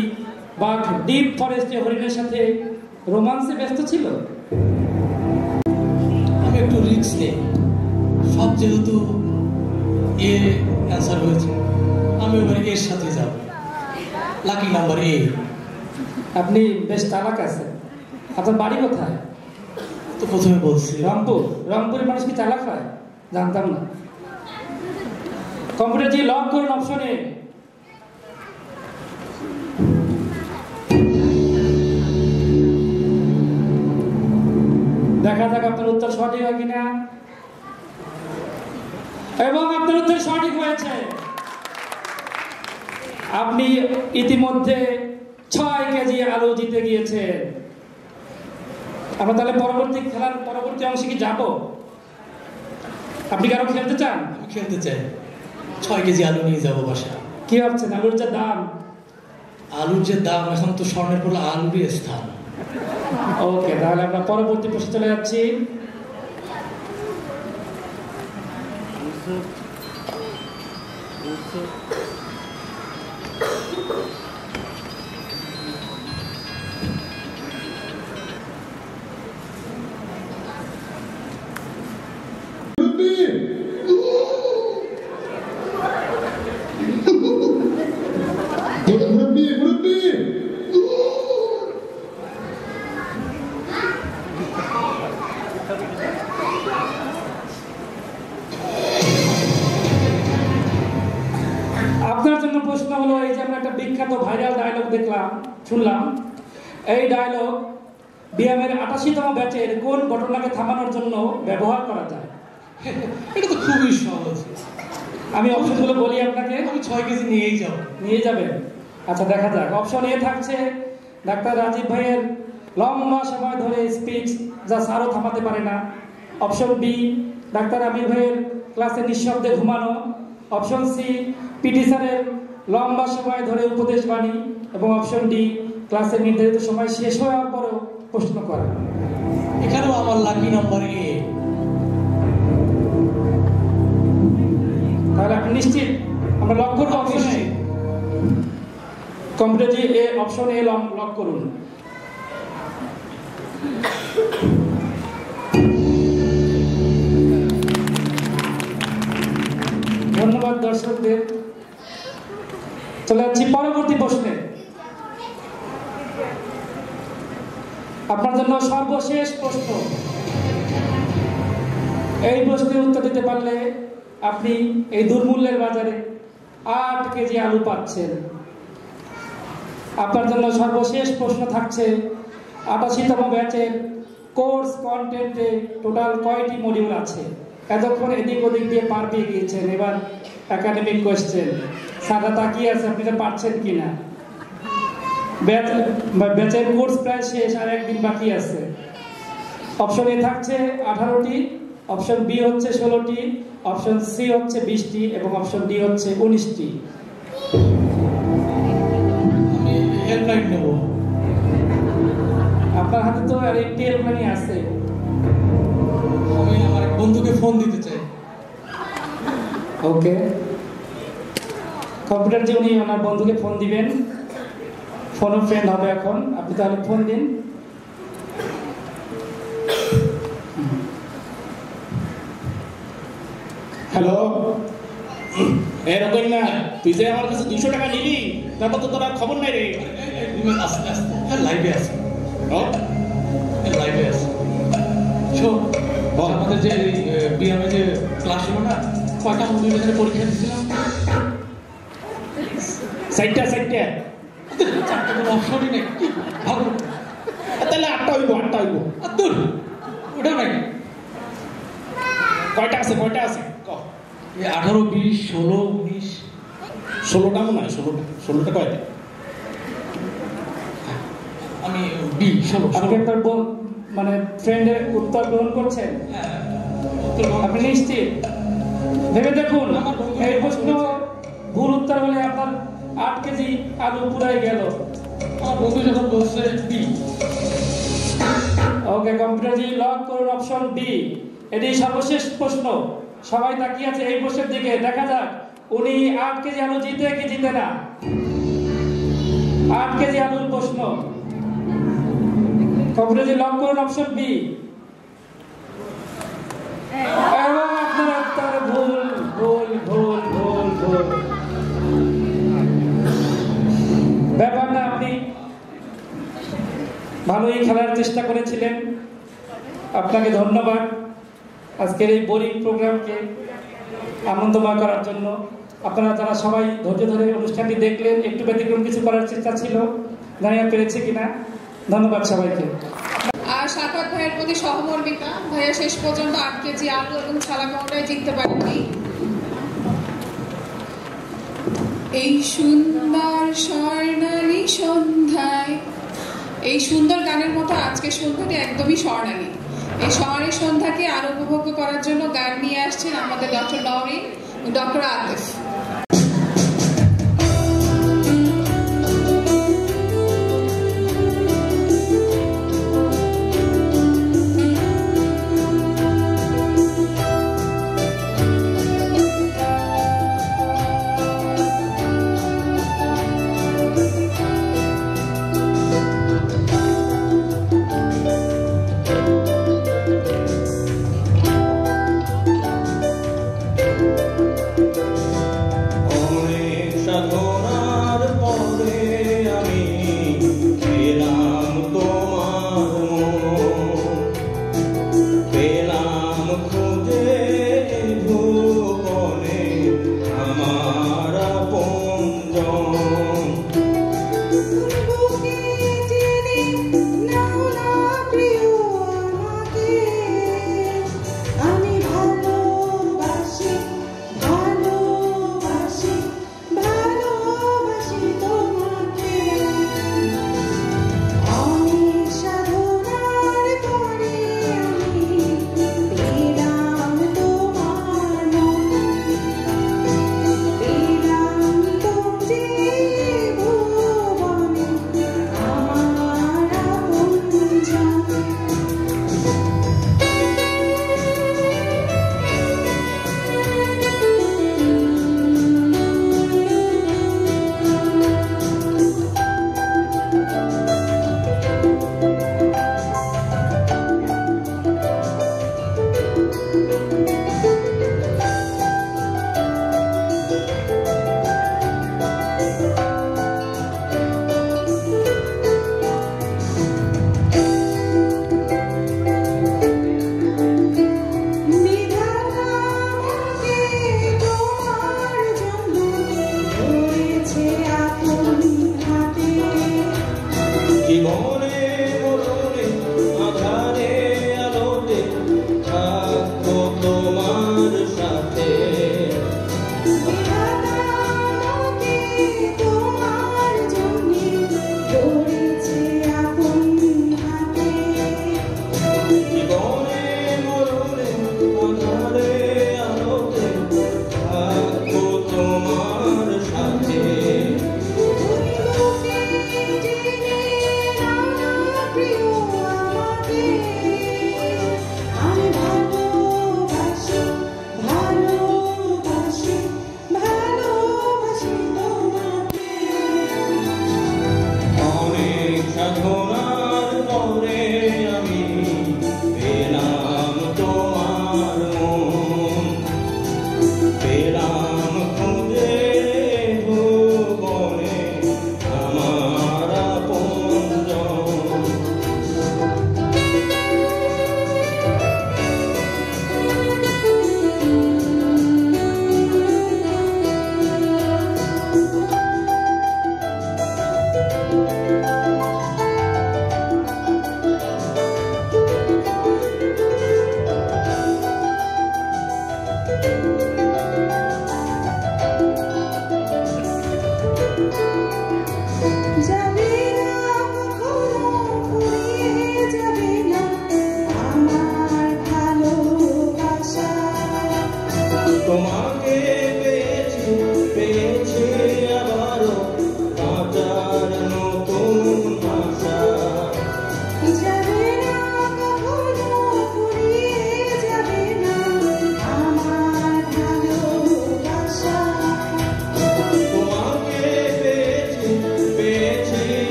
বাঘ ডিপ ফরেস্টে হরিণের সাথে রোমান্সে ব্যস্ত ছিল। আমি একটু রিস্ক নেই, সব যেহেতু এ অ্যান্সার হয়েছে, আমি এবার এর সাথে যাব। Lucky number A. আপনি বেশ চালাক আছেন। আপনার বাড়ি কোথায়? তো প্রথমে বলছি রংপুর। রংপুরের মানুষ কি চালাক হয়? জানতাম না। কম্পিউটার জি লক করুন অপশন এ। দেখা যাক আপনার উত্তর সঠিক হয় কিনা। এবং আপনার উত্তর সঠিক হয়েছে। আপনি ইতিমধ্যে 6 কেজি আলু জিতে গিয়েছেন। আমরা তাহলে খেলার পরবর্তী অংশে কি যাব? আপনি কি আরো খেলতে চান? আমি খেলতে চাই। 6 কেজি আলু নিয়ে যাবো বাসা। কি ভাবছেন? আলুর যে দাম, এখন তো স্বর্ণের পর আলুরই স্থান। ওকে, তাহলে আমরা পরবর্তী প্রশ্নে চলে যাচ্ছি। আপনার জন্য প্রশ্ন হলো, এই যে আমরা একটা বিখ্যাত ভাইরাল ডায়লগ শুনলাম, এই ডায়লগ বিএমের 88তম ব্যাচের কোন ঘটনাকে থামানোর জন্য ব্যবহার করা যায়? এটা তো খুবই সহজ। আমি অপশনগুলো বলি আপনাকে। আমি 6 কেজি নিয়েই যাব। নিয়ে যাবেন? আচ্ছা, দেখা যাক। অপশন এ থাকছে ডাক্তার রাজীব ভাইয়ের লম্বা সময় ধরে স্পিচ, যা স্যারও থামাতে পারে না। অপশন বি, ডাক্তার আমির ভাইয়ের ক্লাসে নিঃশব্দে ঘুমানো। অপশন সি, পিটি স্যারের লম্বা সময় ধরে উপদেশ বাণী। এবং অপশন ডি, ক্লাসের নির্ধারিত সময় শেষ হওয়ার পরও প্রশ্ন করা। এখানেও আমার লাকি নাম্বার এ। তাহলে আপনি নিশ্চিত? আমরা লক করবো অপশনে। Computer G A option A lock করুন। ধন্যবাদ দর্শকদের। চলে যাচ্ছি পরবর্তী প্রশ্নে। আপনার জন্য সর্বশেষ প্রশ্ন। এই প্রশ্নের উত্তর দিতে পারলে আপনি এই দুর্মূল্যের বাজারে 8 কেজি আলু পাচ্ছেন। আপনার জন্য সর্বশেষ প্রশ্ন থাকছে 88তম ব্যাচের কোর্স কন্টেন্টে টোটাল কয়টি মডিউল আছে? এতক্ষণ এদিক ওদিক দিয়ে পার পেয়ে গিয়েছেন, এবার একাডেমিক কোয়েশ্চেন। সাদা তাকিয়ে আছে, আপনি তো পারছেন কিনা। ব্যাচের কোর্স প্রায় শেষ, আর একদিন বাকি আছে। অপশন এ থাকছে 18টি, অপশন বি হচ্ছে 16টি, অপশন সি হচ্ছে 20টি এবং অপশন ডি হচ্ছে 19টি। আমি হেল্পলাইন নেব। আপনার হাতে তো আর একটি হেল্পলাইনই আছে। আমি আমার এক বন্ধুকে ফোন দিতে চাই। ওকে, কম্পিউটার যে উনি ওনার বন্ধুকে ফোন দিবেন, ফোন ফ্রেন্ড হবে এখন। আপনি তাহলে ফোন দিন। হ্যালো, এরকম না, তুই যে আমার কাছে 200 টাকা নিলি, তারপর তো তোর আর খবর নাই রে। আস্তে আস্তে লাইভে আছে, ও লাইভে আছে। শোন, আমাদের যে বিএমএ যে ক্লাস হলো না, কয়টা মডিউল এখানে পরীক্ষা দিয়েছিলাম? 60টা। চারটে কোনো অপশনই নেই। ভালো, তাহলে 8টা হইব। দূর, ওটাও নাকি? কয়টা আছে ক? 18, 20, 16, 19, 16টা মনে হয়। 16টা কয়টা? আমি বি 16। আপনি আপনার মানে ফ্রেন্ডের উত্তর গ্রহণ করছেন? আপনি নিশ্চিত? ভেবে দেখুন, এই প্রশ্ন ভুল উত্তর হলে আপনার 8 কেজি আলু পুরাই গেল। আমার বন্ধু যখন বলছে বি। ওকে, কম্পিউটার জি লক করুন অপশন বি। এটি সর্বশেষ প্রশ্ন। সবাই তাকিয়ে আছে এই প্রশ্নের দিকে, দেখা যাক উনি 8 কেজি আলু জিতে কি জিতে না। 8 কেজি আলুর প্রশ্ন। কম্পিউটার জি লক করুন অপশন বি। এবং আপনার উত্তর ভুল। ব্যাপার না, আপনি ভালোই খেলার চেষ্টা করেছিলেন। আপনাকে ধন্যবাদ আজকের এই বোরিং প্রোগ্রামকে আনন্দময় করার জন্য। আপনারা যারা সবাই ধৈর্য ধরে অনুষ্ঠানটি দেখলেন, একটু ব্যতিক্রম কিছু করার চেষ্টা ছিল, জানি না পেরেছি কিনা। ধন্যবাদ সবাইকে। আর সাকাত ভাইয়ের প্রতি সহমর্মিতা, ভাইয়া শেষ পর্যন্ত 8 কেজি আলু এবং ছালা কোনোটাই জিততে পারেননি। এই সুন্দর স্বর্ণালী সন্ধ্যায়, এই সুন্দর গানের মতো আজকে সন্ধ্যাটি একদমই স্বর্ণালী। এই স্বর্ণালী সন্ধ্যাকে আরো উপভোগ করার জন্য গান নিয়ে আসছেন আমাদের ডক্টর নওরিন, ডক্টর আতিফ।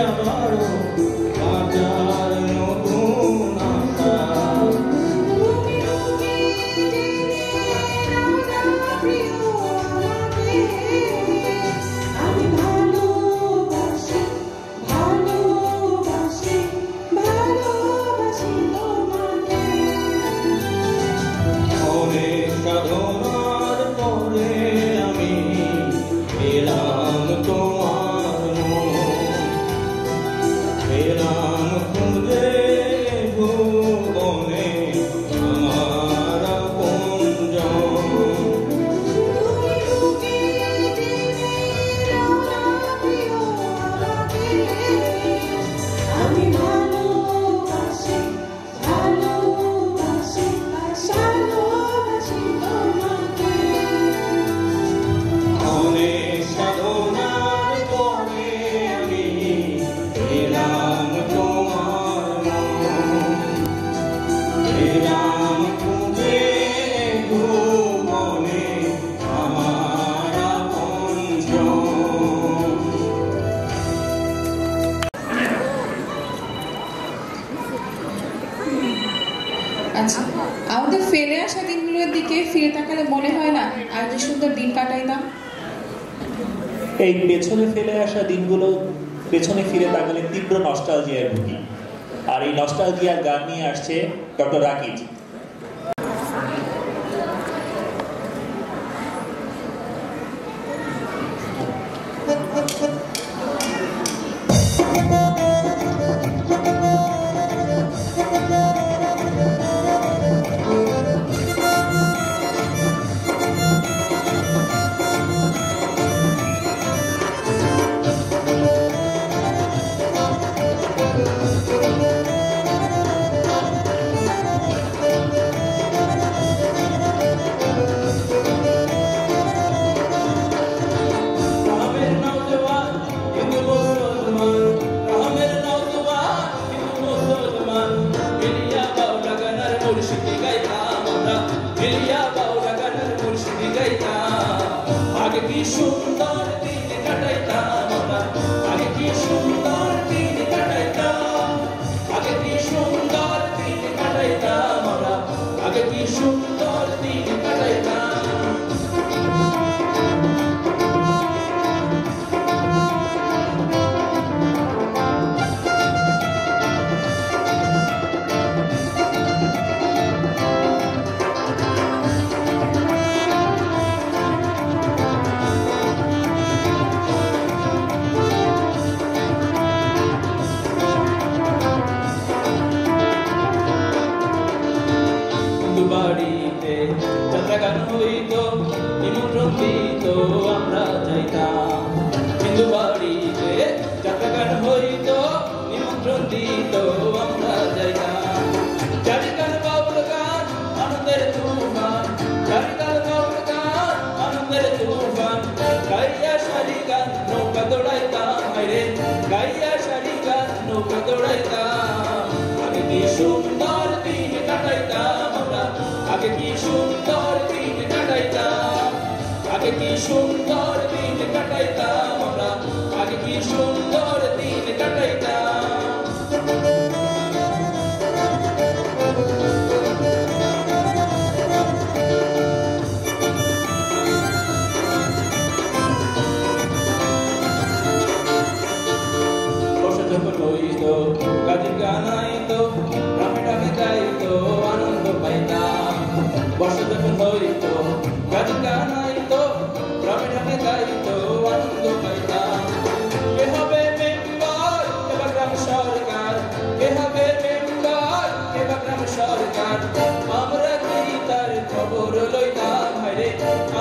আবারও বাঁচার নতুন আশা। অনেক সাধনার পরে আমি পেলাম তোমার মন, পেলাম খুঁজে ভুবনে আমার আপনজন। আমি ভালোবাসি ভালোবাসি ভালোবাসি তোমাকে। অনেক সাধনার পরে আমি পেলাম তোমার মন, পেলাম খুঁজে ভুবনে আমার আপনজন। আচ্ছা, আমাদের ফেলে আসা দিনগুলোর দিকে ফিরে তাকালে মনে হয় না আর যে সুন্দর দিন কাটাইতাম। এই পেছনে ফেলে আসা দিনগুলো পেছনে ফিরে তাকালে তীব্র নস্টালজিয়ায় ভুগি। আর এই নস্টালজিয়ার গান নিয়ে আসছে ডক্টর রাকিব। রামের নওজওয়ান হিন্দু মুসলমান, রামের নওজওয়ান হিন্দু মুসলমান, মিলিয়া বাউলা গানের মুর্শিদি গাইতাম আমরা, মিলিয়া বাউলা গানের মুর্শিদি গাইতাম। আগে কি সুন্দর দিন কাটাইতাম আমরা, আগে কি সুন্দর দিন কাটাইতাম, আগে কি সুন্দর দিন কাটাইতাম আমরা, আগে কি সুন্দর দিন কাটাইতাম। বাড়িতে যাত্রাগান হইত, নিমন্ত্রণ দিত আমরা যাইতাম। হিন্দু বাড়িতে যাত্রাগান হইত, নিমন্ত্রণ দিত আমরা যাইতাম। চারিকাল বাউল গান আনন্দের তুফান, চারিকাল বাউল গান আনন্দের তুফান, গাইয়া সারি গান নৌকা দৌড়াইতাম হায়রে, গাইয়া সারি গান নৌকা দৌড়াইতাম। আগে কি সুন্দর দিন কাটাইতাম আমরা, আগে কি সুন্দর দিন কাটাইতাম, আগে কি সুন্দর দিন কাটাইতাম আমরা, আগে কি সুন্দর দিন কাটাইতাম। বর্ষা যখন হইত গাছের গান আইত, রামে ডাকে গাইত আনন্দ পাইতাম। বর্ষা যখন হইত গাছের গান আইত, রামে ডাকে গাইত আনন্দ পাইতাম। কে হবে মেম্বার এবার গ্রাম সরকার, কে হবে মেম্বার এবার গ্রাম সরকার, আমরা কি তার খবর লইতাম হায়রে,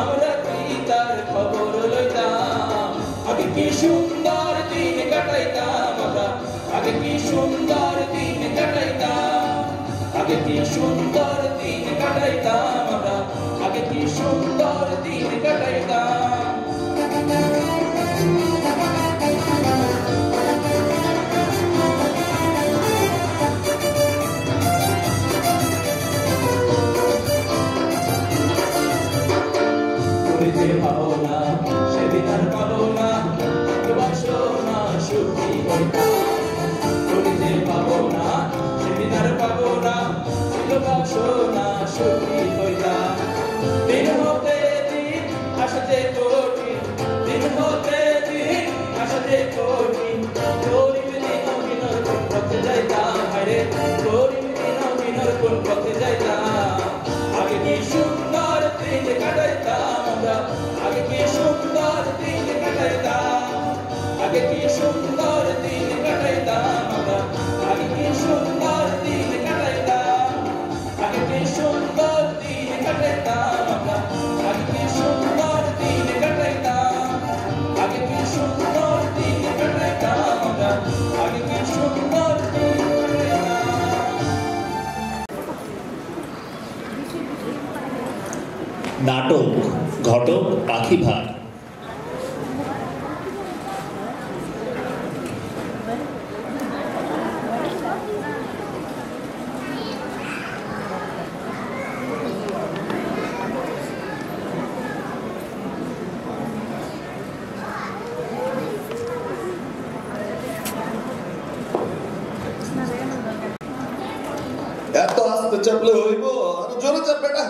আমরা কি তার খবর লইতাম। আগে কি সুন্দর দিন কাটাইতাম আমরা, আগে কি সুন্দর দিন কাটাইতাম, আগে কি সুন্দর দিন কাটাইতাম আমরা, আগে কি সুন্দর দিন কাটাইতাম। ভালো না সেদিন আর পাবো না, ভালোবাসো না সুখী হই তুমি যে পাবো না সেদিন আর পাবো না ছিল বাসনা সুখী হইতাম দিন হতে দিন আসতে কঠিন দিন হতে দিন আসতে কঠিন গরিব দিন অভিনয় কোন পথে যাইতাম হায়রে গরিব দিন অভিনয় কোন পথে যাইতাম আগে কি সুন্দর দিন কাটাইতাম আমরা আগে কি সুন্দর দিন কাটাইতাম আগে কি সুন্দর দিন কাটাইতাম আমরা আগে কি সুন্দর দিন কাটাইতাম আগে কি সুন্দর দিন কাটাইতাম আমরা আগে কি সুন্দর দিন কাটাইতাম আগে কি সুন্দর দিন কাটাইতাম আমরা আগে কি সুন্দর দিন কাটাইতাম। নাটক ঘটক পাখি ভাই। এত আস্তে চাপলে হইব, আর জোরে চাপ বেটা।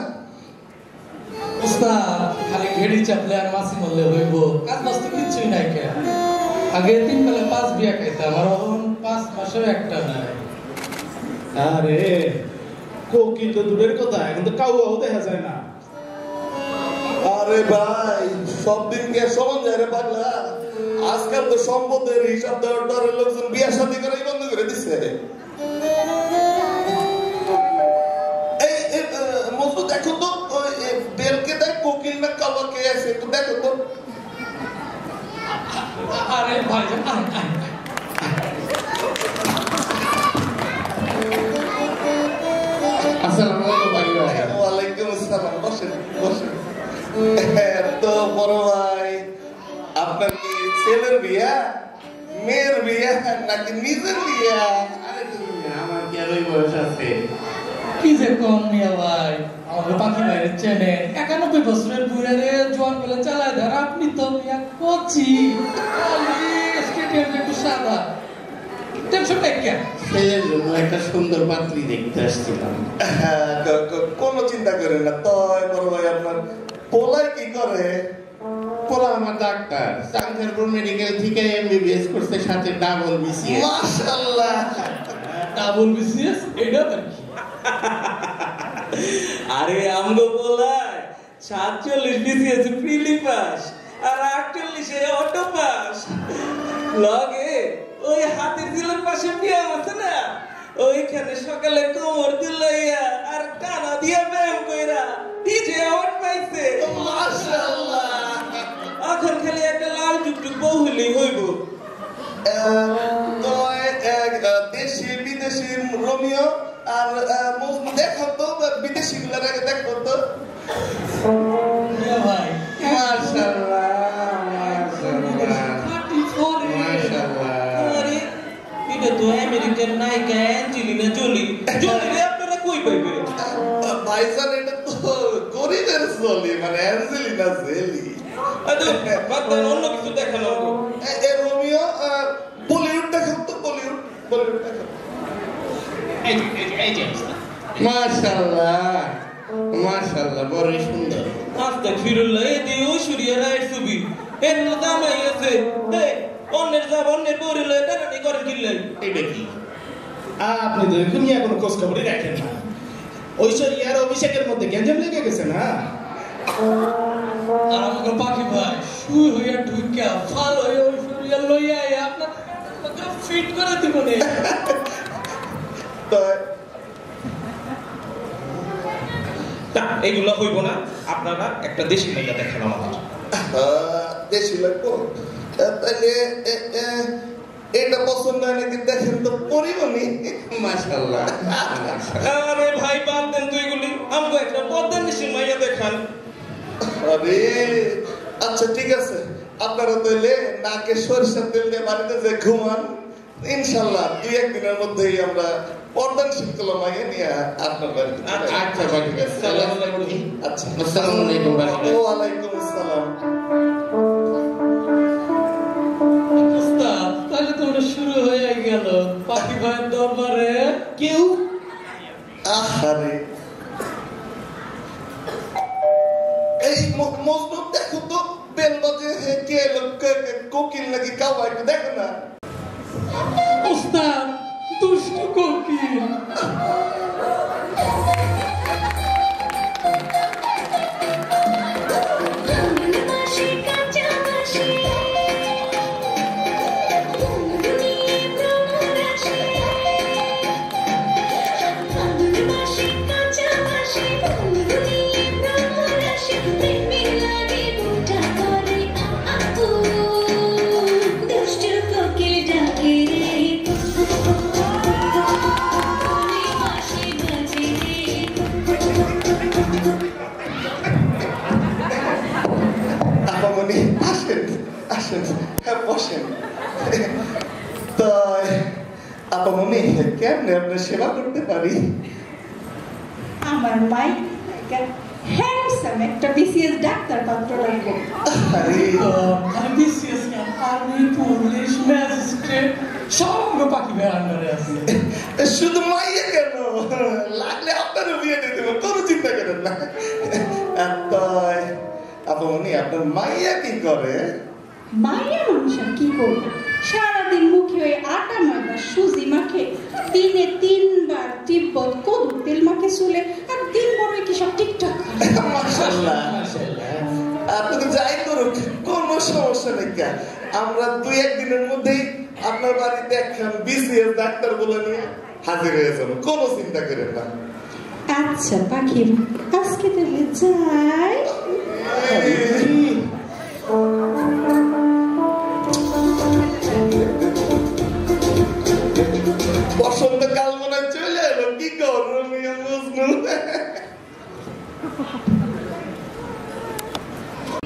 উস্তাদ খালি ঘেড়ি চাপলে আর মাছি মরলে হইব, কাজ বাস্তব কিছুই নাই কে। আগে 3 বেলা 5 বিয়া খাইতাম, আর এখন 5 মাসেও একটা নাই। আরে কোকিল তো দূরের কথা, এখন তো কাউয়াও দেখা যায় না। আরে ভাই সব দিন কে সমান যায় রে পাগলা। আজকাল তো সম্পদের হিসাব দেওয়ার ডরে লোকজন বিয়া শাদী করাই বন্ধ করে দিচ্ছে। এই মজনু দেখো তো বেলকে দেখ কোকিল না কাওয়া কে আছে, একটু দেখো তো। আরে ভাই আসসালামু আলাইকুম ভাই। ওয়ালাইকুম আসসালাম, বসেন বসেন। তো বড় ভাই আপনার কি ছেলের বিয়া, মেয়ের বিয়া নাকি নিজের বিয়া? আমার কি আর ওই বয়স আছে? কি যে কম মিয়া ভাই, আমাদের পাখি ভাইয়ের চেনে 91 বছরের বুড়ারে জোয়ান বলে চালায় দেন, আপনি তো মিয়া কচি স্টেডিয়াম একটু সাদা। টেনশন নাই কেন? ছেলের জন্য একটা সুন্দর পাত্রী দেখতে আসছিলাম। কোনো চিন্তা করেন না। তো বড় ভাই আপনার পোলাই কি করে? পোলা আমার ডাক্তার, চাঁদপুর মেডিকেল থেকে এমবিবিএস করছে, সাথে ডাবল বিসিএস। মাশাআল্লাহ, ডাবল বিসিএস এটা কি? আরে আমগো পোলায় 47 বিসিএস প্রিলি পাস আর 48 এ অটো পাস। লগে ওই হাতের দিলের পাশে ব্যায়াম আছে না, ওইখানে সকালে কোমর দুলাইয়া আর টানা দিয়া ব্যায়াম কইরা ডিজে অ্যাওয়ার্ড পাইছে। মাশাআল্লাহ, এখন খালি একটা লাল টুকটুক বউ হইলেই হইব। তো দেশি বিদেশি রোমিও আর মজনু দেখো তো, বিদেশি গুলার আগে দেখো তো। মিয়া ভাই মাশাআল্লাহ মাশাআল্লাহ মাশাআল্লাহ। আরে এটা তো আমেরিকান নায়িকা অ্যাঞ্জেলিনা জোলি। জোলি আপনারা কই পাইবেন? ভাইজান এটা তো গরিবের জলি, মানে অ্যাঞ্জেলিনা জোলি। অন্য কিছু দেখানো রোমিও বলিউড দেখো তো, বলিউড বলিউড দেখো। মাশাআল্লাহ মাশাআল্লাহ, বড় সুন্দর। আস্তাগফিরুল্লাহ, এই যে ঐশ্বরিয়া রায়ের ছবি এর তো দামাই আছে। এই অন্যের যাব অন্যের বউরে লয়ে টানানি করেন কিনলে এটা কি? আপনি তো দুনিয়া কোনো খোঁজ খবরই রাখেন না। ঐশ্বরিয়া আর অভিষেকের মধ্যে গ্যাঞ্জাম লেগে গেছে না? আর আমাকে পাখি ভাই শুই হইয়া ঢুকিয়া ফাল হইয়া ঐশ্বরিয়া লইয়া আপনার ফিট করে দিব নে। এইগুলো হইব না, আপনারা একটা দেশি মেয়েটা দেখেন আমাদের। দেশি লাগবো তাহলে এটা পছন্দ হয় নাকি দেখেন তো, পরিবনি। মাশাআল্লাহ। আরে ভাই বাদ দেন তো এগুলি, আমাকে একটা পদ্মা দেশি মাইয়া দেখান। আরে আচ্ছা ঠিক আছে, আপনারা তাহলে নাকে সরিষার তেল দিয়ে বাড়িতে যে ঘুমান, ইনশাল্লাহ 2-1 দিনের মধ্যেই আমরা পর্দানশীল কোলা মাইয়া নিয়ে আপনার বাড়িতে। আচ্ছা বাকি আসসালামু আলাইকুম। আচ্ছা আসসালামু আলাইকুম। ওয়া আলাইকুম আসসালাম। উস্তাদ তাহলে তো ওটা শুরু হয়ে পাখি ভাইয়ের দরবারে কেউ আহারে এই মজনু দেখো তো বেল বাজে কে কোকিল নাকি কাওয়া একটু দেখো না ওস্তাদ দুষ্টু কোকিল কেমনে আপনার সেবা করতে পারি? আমার মাই হ্যান্ডসাম একটা বিসিএস ডাক্তার পাত্র লাগবে। আমি বিসিএস না, আর্মি, পুলিশ, ম্যাজিস্ট্রেট সব পাখি ভাইয়ের আন্ডারে আছে। শুধু মাইয়া কেন, লাগলে আপনারও বিয়ে দিয়ে দেবো, কোনো চিন্তা করেন না। আপনি আপনার মাইয়া কি করে? মাইয়া মানুষ কি করবে? সারাদিন মুখে ওই আটা ময়দা সুজি মাখে, দিনে 3 বার তিব্বত কদু তেল মাখে চুলে, আর দিন বড় কি সব টিকটক করে। মাশাআল্লাহ আপনি তো যাই করুক কোনো সমস্যা নেই। আমরা 2-1 দিনের মধ্যেই আপনার বাড়িতে একখান বিসিএস ডাক্তার বলে নিয়ে হাজির হয়ে যাবো, কোনো চিন্তা করেন না। আচ্ছা পাখি আজকে তাহলে যাই। বসন্তকাল মনে চলে এলো, কি করবো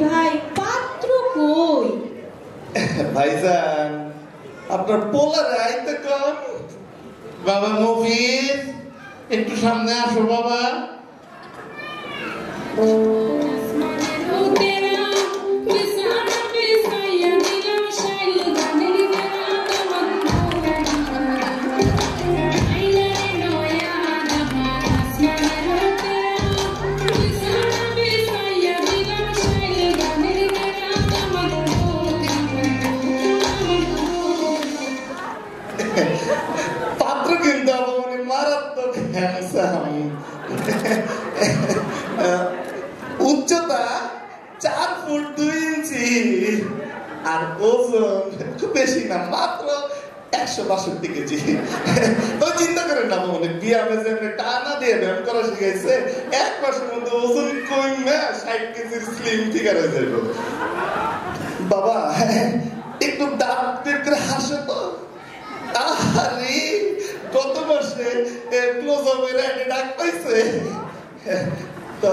ভাই পাত্র কই? ভাইজান আপনার পোলারে আইতে কম। বাবা মফিজ একটু সামনে আসো বাবা। পাত্র কিন্তু আমার মারাত্মক হ্যান্ডসাম, উচ্চতা 4 ফুট 2 ইঞ্চি, আর ওজন খুব বেশি না, মাত্র 162 কেজি। তো চিন্তা করেন না, মনে বিয়ামে যে টানা দিয়ে ব্যায়াম করা শিখাইছে, 1 মাসের মধ্যে ওজন কমে 60 কেজির স্লিম ফিগার হয়ে যাবে। বাবা একটু দাঁত বের করে হাসে তো। আরে কত মাসে ক্লোজ আপের একটা ডাক পাইছে। তো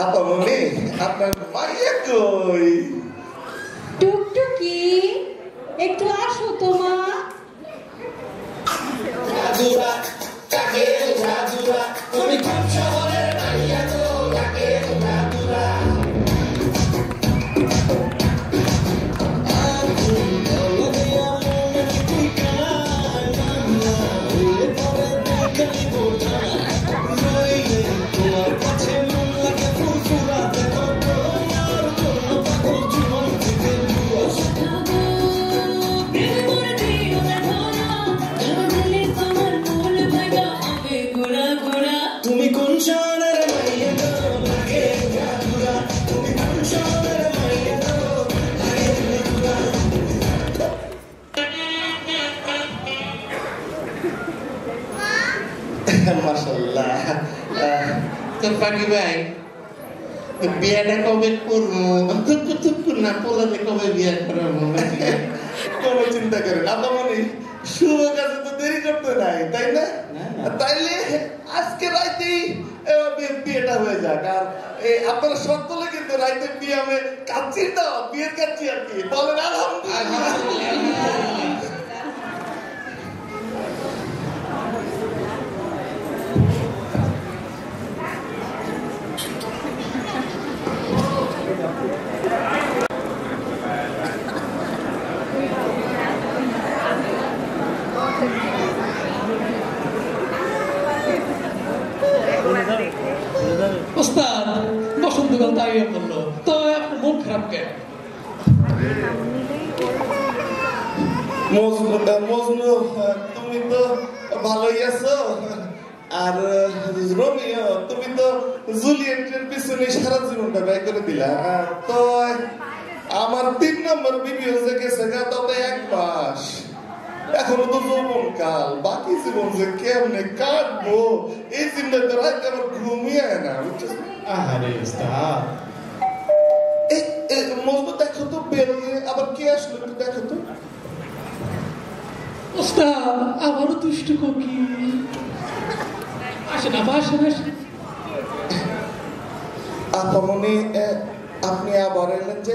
আপামনি আপনার মাইয়া কই? টুকটুকি একটু আসো তো মা। জাদুরা তাকে জাদুরা তুমি কোন শহরের মাইয়া গো? তাকে জাদুরা তুমি কোন শহরের মাইয়া গো? লাগে জাদুরা তুমি কোন শহরের মাইয়া গো? লাগে জাদুরা মাশাআল্লাহ। তো পাখি ভাই বিয়েটা কবে করবো? না পোলাতে কবে বিয়ে করাবো? কোনো চিন্তা করেন আপামনি, শুভ কাজে তো দেরি করতে নাই, তাই না? তাইলে আজকে রাইতেই বিয়েটা হয়ে যাক। আর আপনারা সকলে কিন্তু রাইতে বিয়ে আমি কাচ্ছি তো, বিয়ের কাচ্ছি আর কি বলেন আলহামদুলিল্লাহ। তাই বললো, তো আপনার মন খারাপ কেন? মজনু, তুমি তো ভালোই আছো, আর রোমিও তুমি তো জুলিয়েটের পিছনে সারা জীবনটা ব্যয় করে দিলা। তো আমার 3 নম্বর বিবি হয়ে গেছে তাতে 1 মাস, এখনো তো যৌবন কাল, বাকি জীবন যে কেমনে কাটবো এই চিন্তাতে রাতে আমার ঘুমিয়ে না। আরে উস্তাদ, মজনু দেখো তো বেরিয়ে আবার কে আসলো, একটু দেখো তো। উস্তাদ আবারও দুষ্টু কোকি, আসেন আসেন আসেন। আপামনি, আপনি আবার এলেন যে?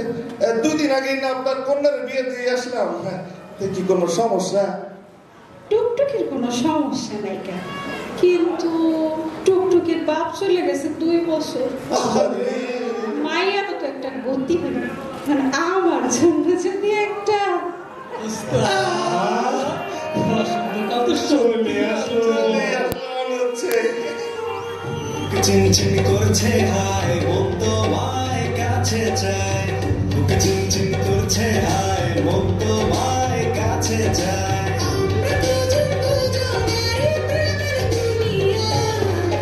2 দিন আগেই না আপনার কন্যার বিয়ে দিয়ে আসলাম, কি কোনো সমস্যা? টুকটুকির কোনো সমস্যা নাই কেন, কিন্তু টুকটুকির বাপ চলে গেছে 2 বছর। মাইয়া তো একটা গতি হলো, মানে আমার জন্য যদি একটা চিনচিন করছে হায় মন তোমায় কাছে চায়, বুকে চিনচিন করছে হায় মন তোমায় কাছে চায়।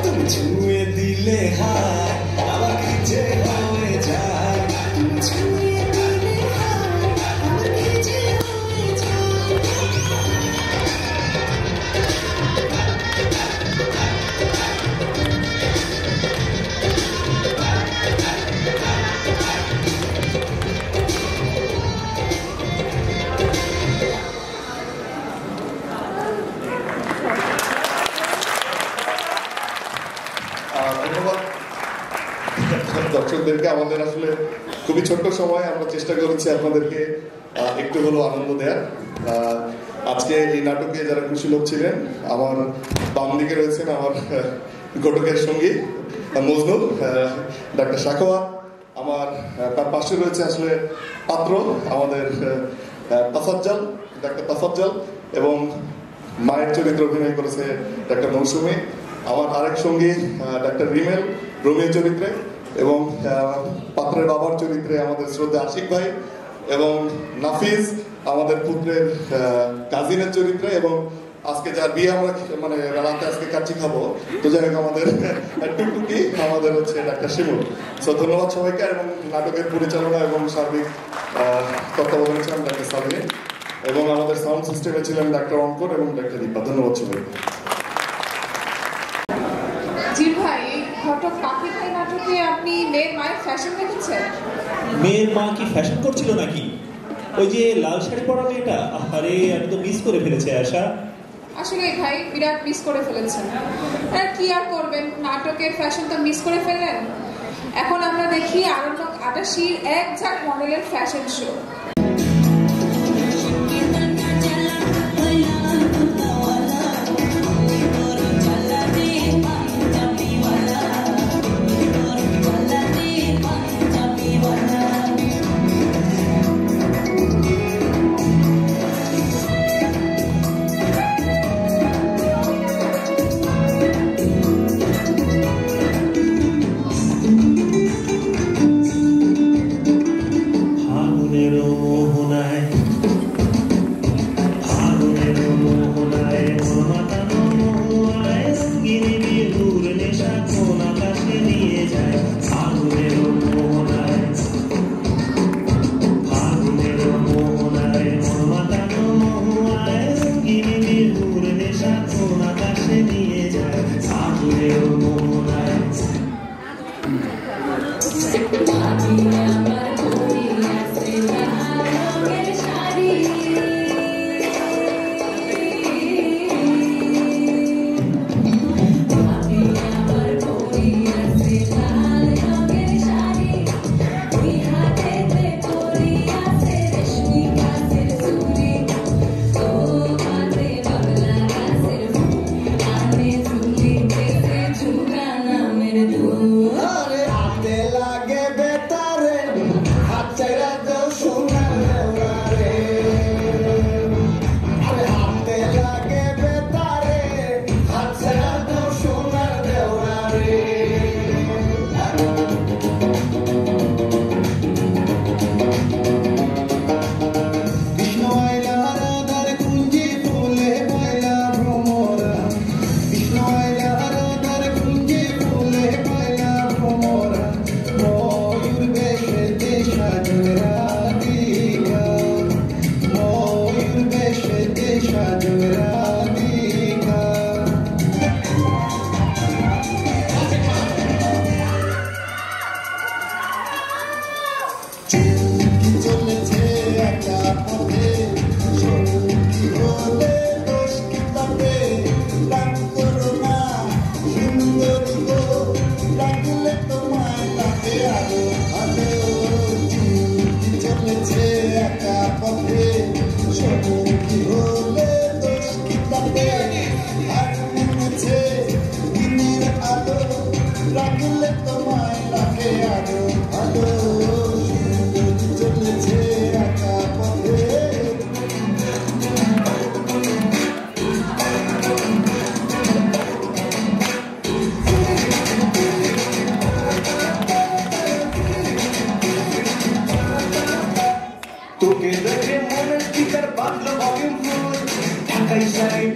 তুমি ছুঁয়ে দিলে হায় আমার কি যে হয়ে যায়, তুমি ছুঁয়ে দিলে হায় আমার কি যে হয়ে যায়। ধন্যবাদ দর্শকদেরকে। আমাদের আসলে খুবই ছোট্ট সময়, আমরা চেষ্টা করেছি আপনাদেরকে একটু হলেও আনন্দ দেওয়ার। আজকে এই নাটকে যারা খুশি লোক ছিলেন, আমার বাম দিকে রয়েছেন আমার ঘটকের সঙ্গী মজনু, ডাক্তার সাখোয়া, আমার তার পাশে রয়েছে আসলে পাত্র আমাদের তাফাজ্জল, ডাক্তার তাফাজ্জল, এবং মায়ের চরিত্র অভিনয় করেছে ডাক্তার মৌসুমী, আমার আরেক সঙ্গী ডাক্তার রিমেল রোমিও চরিত্রে, এবং পাত্রের বাবার চরিত্রে আমাদের শ্রদ্ধা আশিক ভাই, এবং নাফিজ আমাদের পুত্রের কাজিনের চরিত্রে, এবং আজকে যার বিয়ে আমরা মানে রাতে আজকে কাচ্চি খাবো, তো যাই হোক আমাদের টুকটুকি আমাদের হচ্ছে ডাক্তার শিমুল। সো ধন্যবাদ সবাইকে, এবং নাটকের পরিচালনা এবং সার্বিক তত্ত্বাবধানে ছিলেন ডাক্তার সাবিনী, এবং আমাদের সাউন্ড সিস্টেমে ছিলেন ডাক্তার অঙ্কন এবং ডাক্তার দীপা। ধন্যবাদ সবাইকে। জি ভাই, ঘটক পাখি ভাই নাটকে আপনি মেয়ের মায়ের ফ্যাশন দেখেছেন? মেয়ের মা কি ফ্যাশন করছিল নাকি? ওই যে লাল শাড়ি পরা মেয়েটা, আরে আমি তো মিস করে ফেলেছি আশা। আসলে ভাই বিরাট মিস করে ফেলেছেন, আর কি আর করবেন, নাটকের ফ্যাশন তো মিস করে ফেললেন। এখন আমরা দেখি আরণ্যক 88 এক ঝাঁক মডেলের ফ্যাশন শো। ফাগুনের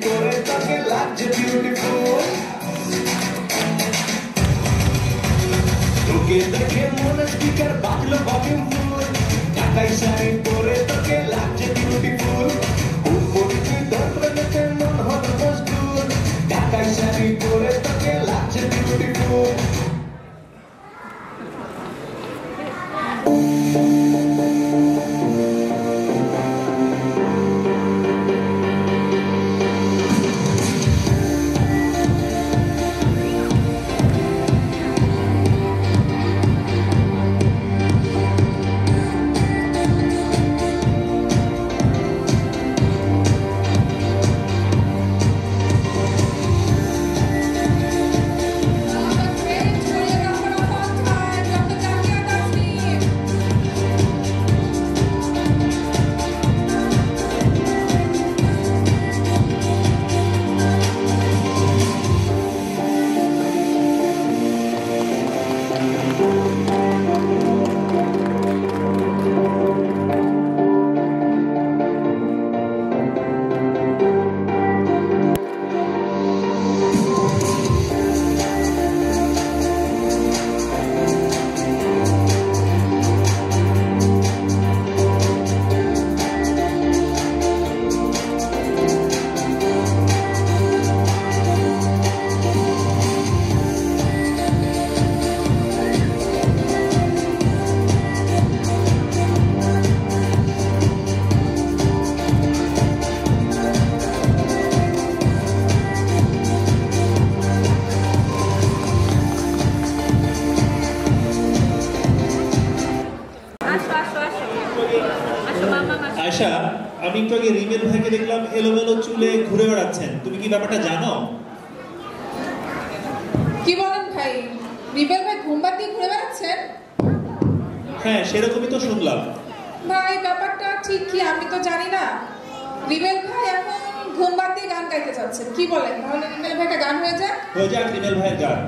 পরে তোকে লাগছে বিউটিফুল তোকে দেখে মনে স্পিকার বাজলো ভলিউম ফুল ঢাকাই শাড়ি পরে তোকে লাগছে বিউটিফুল উপরে তুই দর্পণেতে মন হলো মজবুর ঢাকাই শাড়ি পরে তোকে লাগছে বিউটিফুল আয়শা, আমি একটু আগে রিবেল ভাইকে দেখলাম এলোমেলো চুলে ঘুরে বেড়াচ্ছেন, তুমি কি ব্যাপারটা জানো? কি বলেন ভাই, রিবেল ভাই ঘুমবাদ দিয়ে ঘুরে বেড়াচ্ছেন? হ্যাঁ, সেরকমই তো শুনলাম। ভাই ব্যাপারটা ঠিক কি আমি তো জানি না। রিবেল ভাই এখন ঘুমবাদ দিয়ে গান গাইতে চাচ্ছেন, কি বলেন? তাহলে রিবেল ভাইটা গান হয়ে যাক। হয়ে যাক রিবেল ভাইয়ের গান।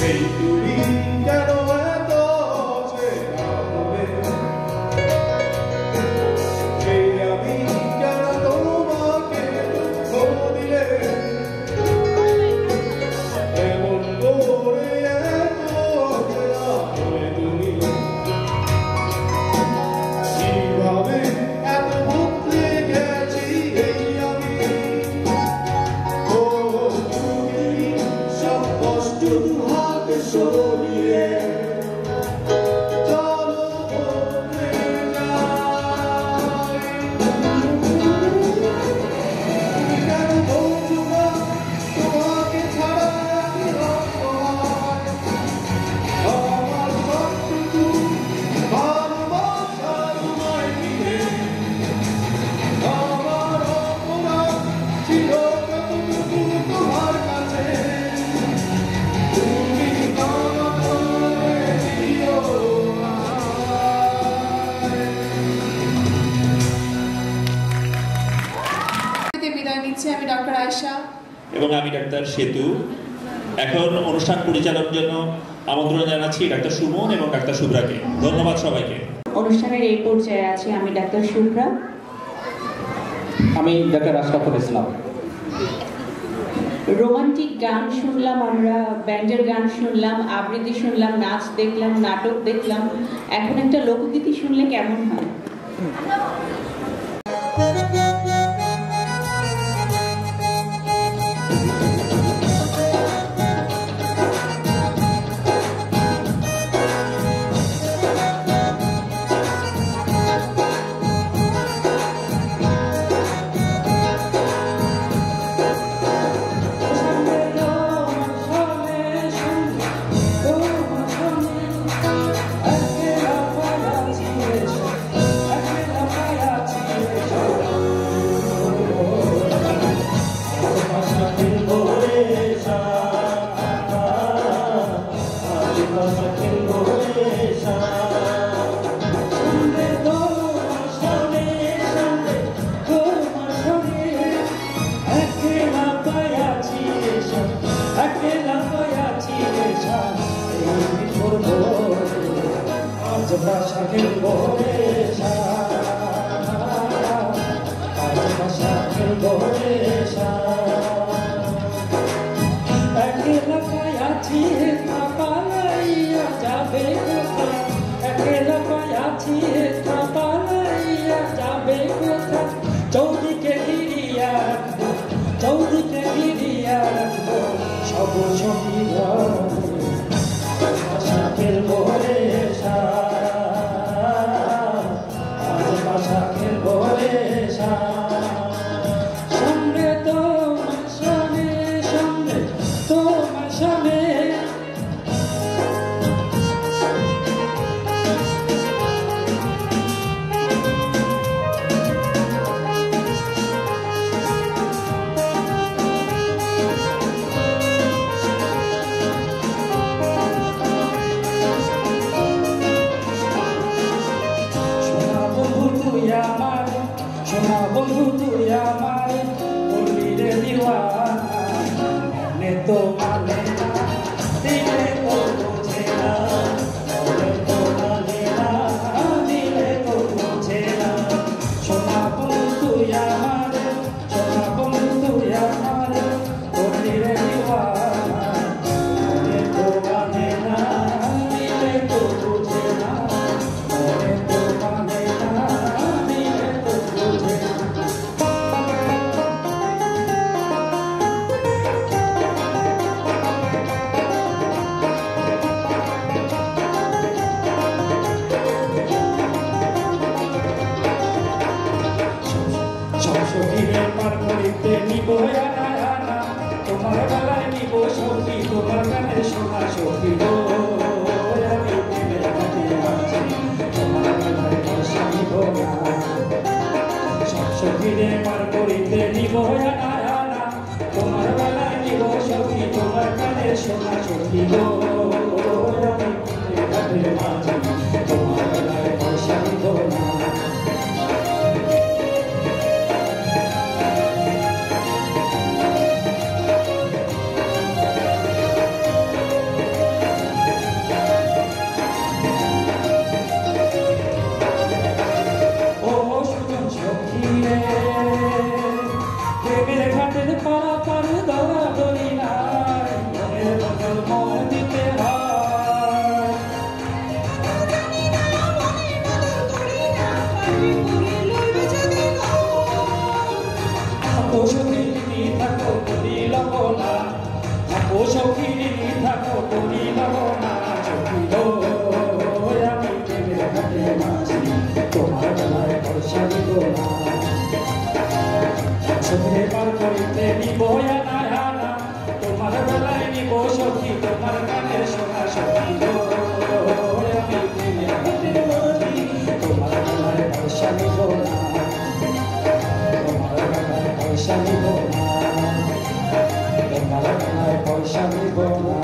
এই তুমি কেন এত চেনা হলে এই আমি কেন তোমাকে দুঃখ দিলে এমন করে এত চেনা হলে তুমি কিভাবে এত বদলে গেছি এই আমি ও তুমি সব কষ্ট হাত সরিয়ে চলো বদলে যাই কেন বলছো না তোমাকে ছাড়া আমি অসহায় আমার সবটুকু ভালোবাসা তোমায় দিয়ে আমার অপরাধ ছিল কতটুকু তোমার কাছে তুমি আমায় দিও না বিদায় নিচ্ছি আমি ডক্টর আয়েশা এবং আমি ডাক্তার সেতু। এখন অনুষ্ঠান পরিচালনার জন্য আমন্ত্রণ জানাচ্ছি ডাক্তার সুমন এবং ডাক্তার শুভ্রাকে। ধন্যবাদ সবাইকে। অনুষ্ঠানের এই পর্যায়ে আছি আমি ডাক্তার শুভ্রা। আমি ডাক্তার আশরাফুল ইসলাম। রোমান্টিক গান শুনলাম, আমরা ব্যান্ডের গান শুনলাম, আবৃত্তি শুনলাম, নাচ দেখলাম, নাটক দেখলাম। এখন একটা লোকগীতি শুনলে কেমন হয়? করিল না থাকো সখী থাকো করিল না সখী গো আমি প্রেমের ঘাটে মাঝি তোমার বেলায় ভরসা দিব না সখী পার করিতে নিব না তোমার বেলায় নিব সখী তোমার কানে শোনা সখী গো আমি প্রেমের ঘাটে মাঝি তোমার বেলায় ভরসা দিব না তোমার বেলায় ভরসা দিব না তোমার বেলায় ভরসা দিব না।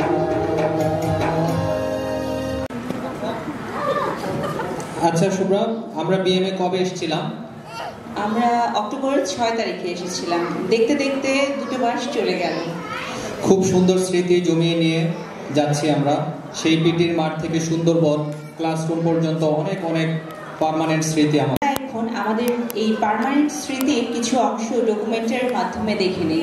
আচ্ছা শুভ্রা, আমরা বিএমএ কবে এসেছিলাম? আমরা অক্টোবরের 6 তারিখে এসেছিলাম। দেখতে দেখতে 2 মাস চলে গেল। খুব সুন্দর স্মৃতি জমিয়ে নিয়ে যাচ্ছি আমরা। সেই পিটির মাঠ থেকে সুন্দরবন ক্লাসরুম পর্যন্ত অনেক অনেক পার্মানেন্ট স্মৃতি এখন আমাদের এই পার্মানেন্ট স্মৃতির কিছু অংশ ডকুমেন্টারির মাধ্যমে দেখে নিই।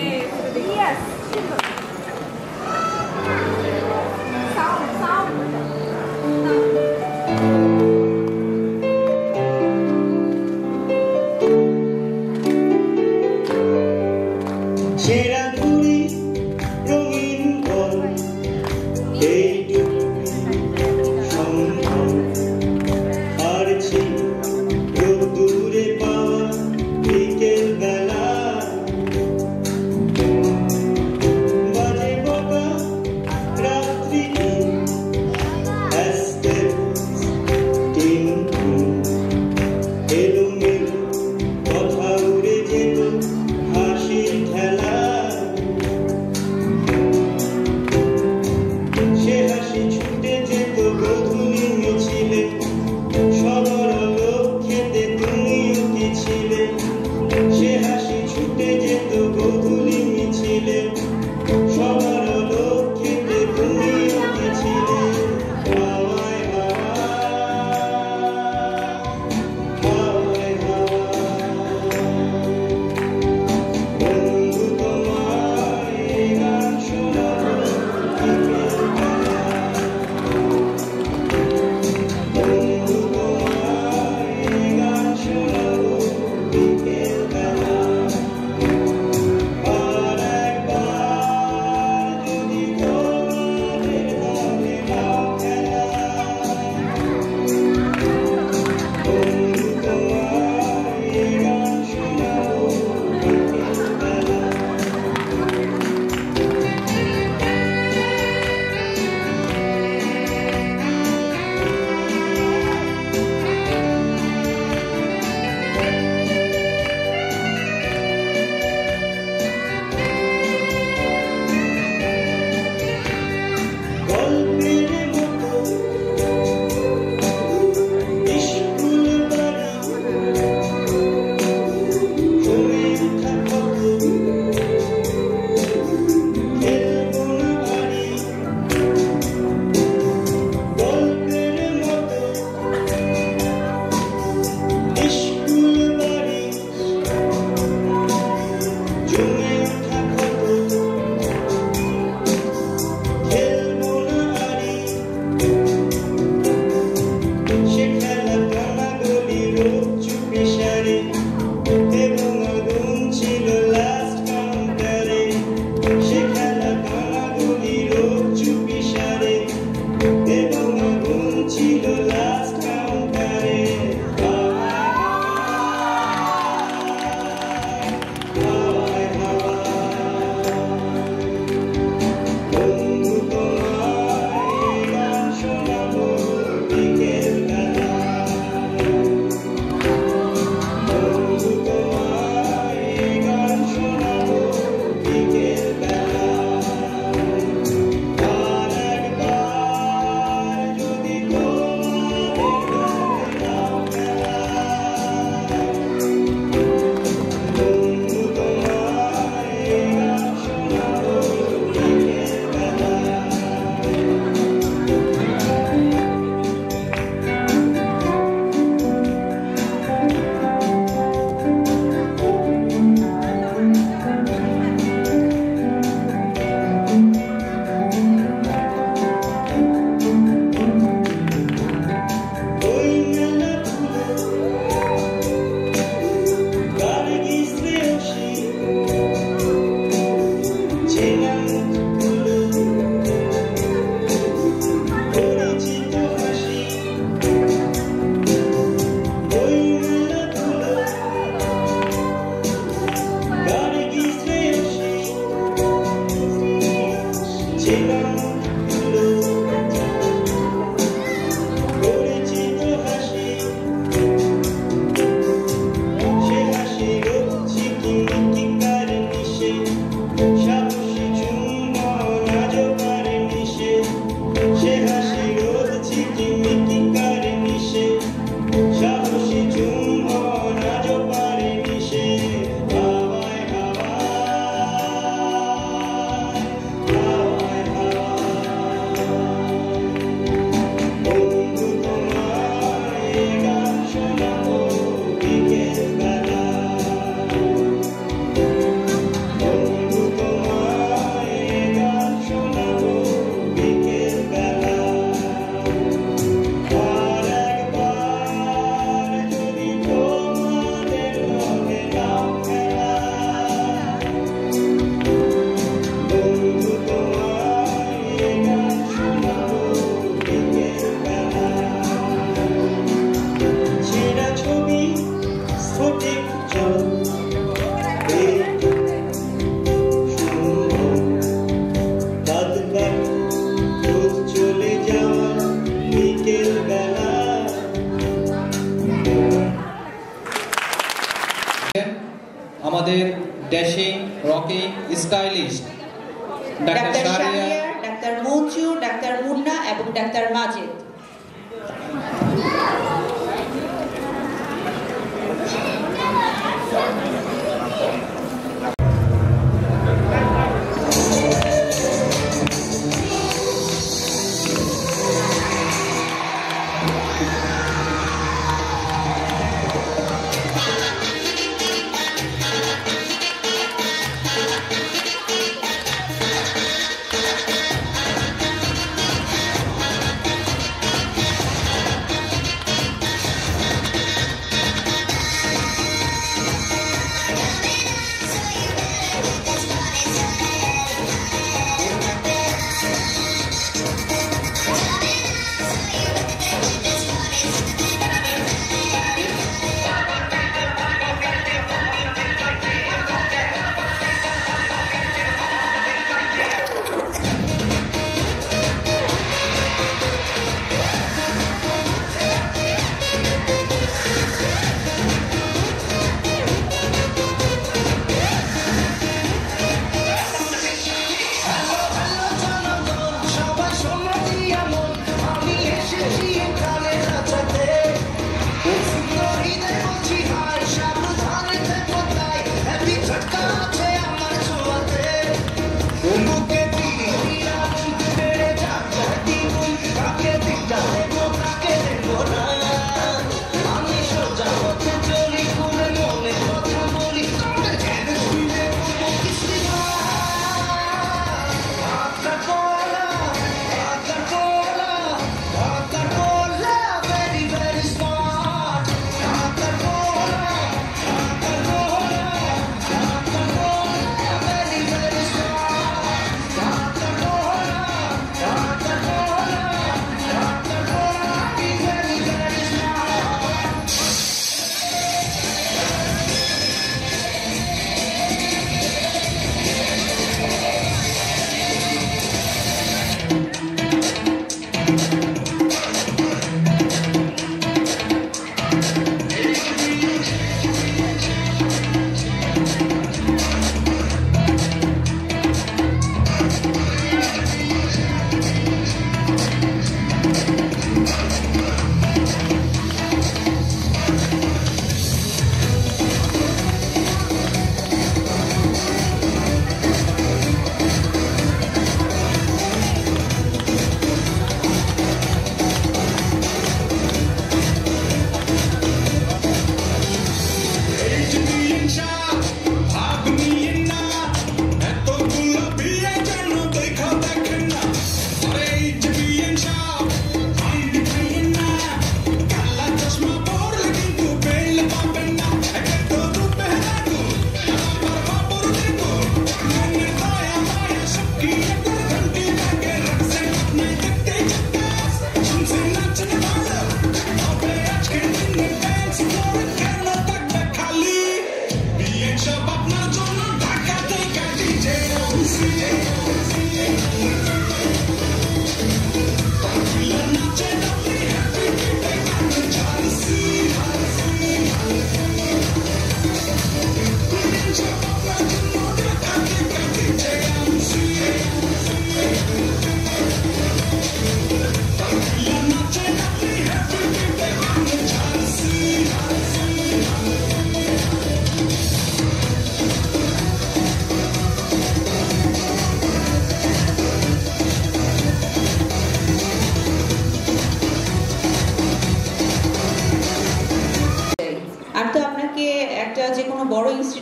কথা উড়ে যেত হাসির খেলা আমাদের dashing rocking stylist doctor Shahriar, doctor Manju, doctor Munna এবং ডাক্তার মাজেদ।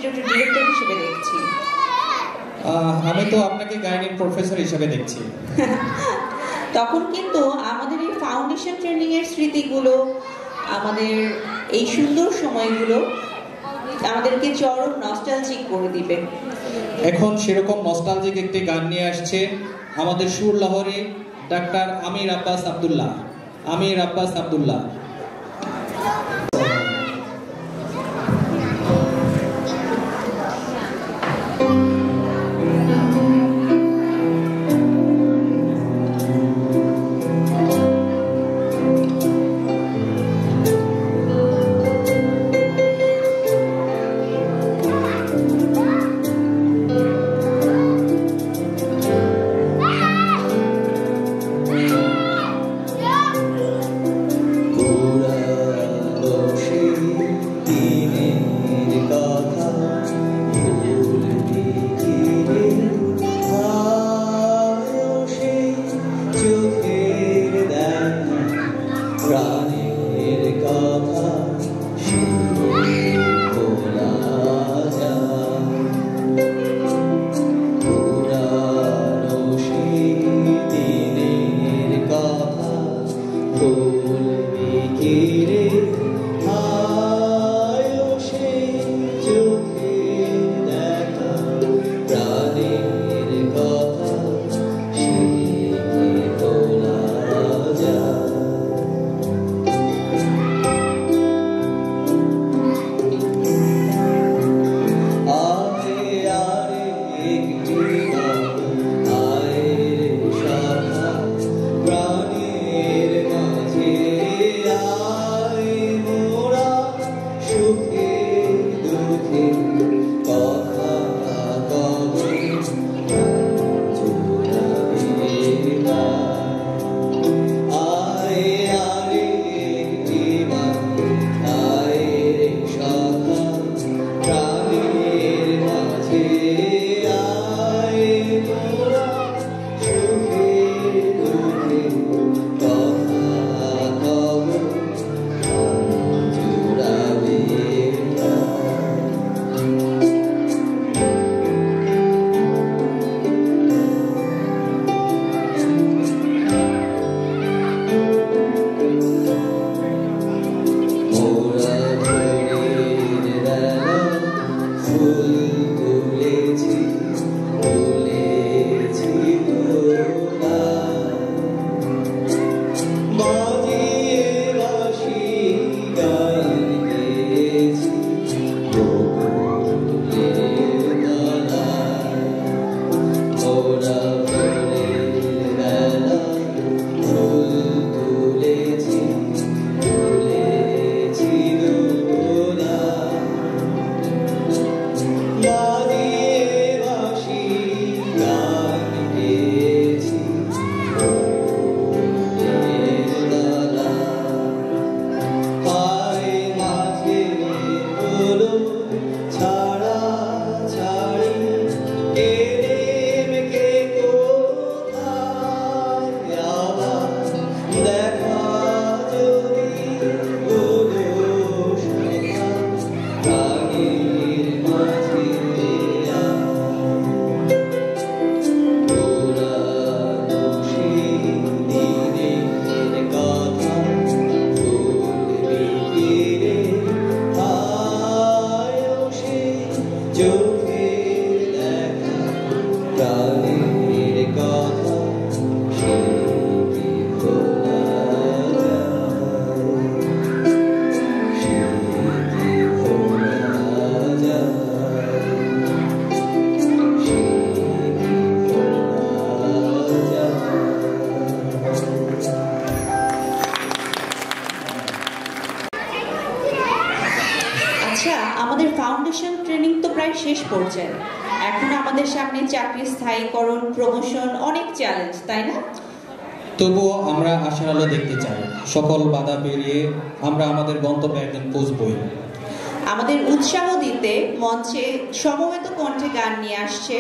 ইনস্টিটিউটের ডিরেক্টর হিসেবে দেখছি। আমি তো আপনাকে গাইডের প্রফেসর হিসেবে দেখছি। তখন কিন্তু আমাদের এই ফাউন্ডেশন ট্রেনিং এর স্মৃতিগুলো, আমাদের এই সুন্দর সময়গুলো আমাদেরকে চরম নস্টালজিক করে দিবে। এখন সেরকম নস্টালজিক একটি গান নিয়ে আসছে আমাদের সুর লহরে ডাক্তার আমির আব্বাস আব্দুল্লাহ। আমির আব্বাস আব্দুল্লাহ। আমাদের ফাউন্ডেশন ট্রেনিং তো প্রায় শেষ পর্যায়ে। এখন আমাদের সামনে চাকরির স্থায়ীকরণ, প্রমোশন, অনেক চ্যালেঞ্জ, তাই না? তবুও আমরা আশার আলো দেখতে চাই। সকল বাধা পেরিয়ে আমরা আমাদের গন্তব্যে একদিন পৌঁছবই। আমাদের উৎসাহ দিতে মঞ্চে সমবেত কণ্ঠে গান নিয়ে আসছে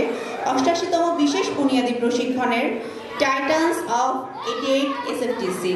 88তম বিশেষ বুনিয়াদী প্রশিক্ষণের টাইটান্স অফ 88 এসএফটিসি।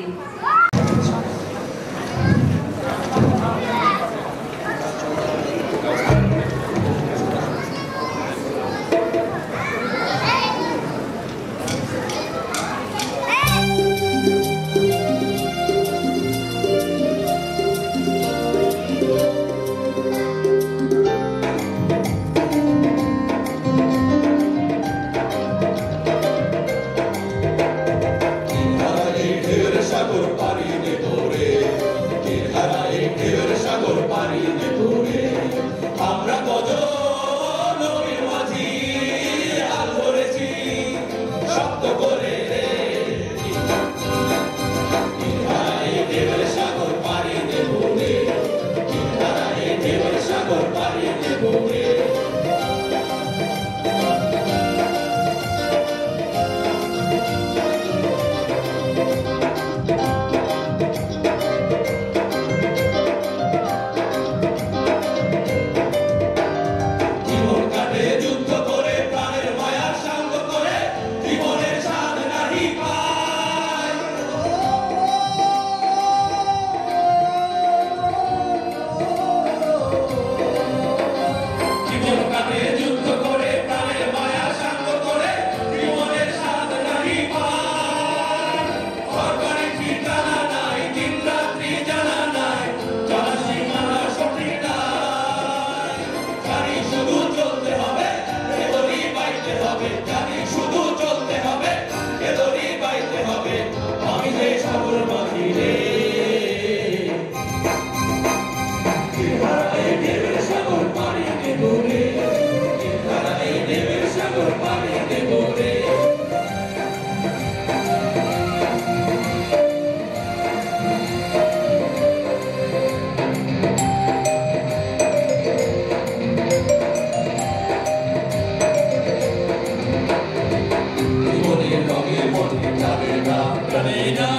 জানে না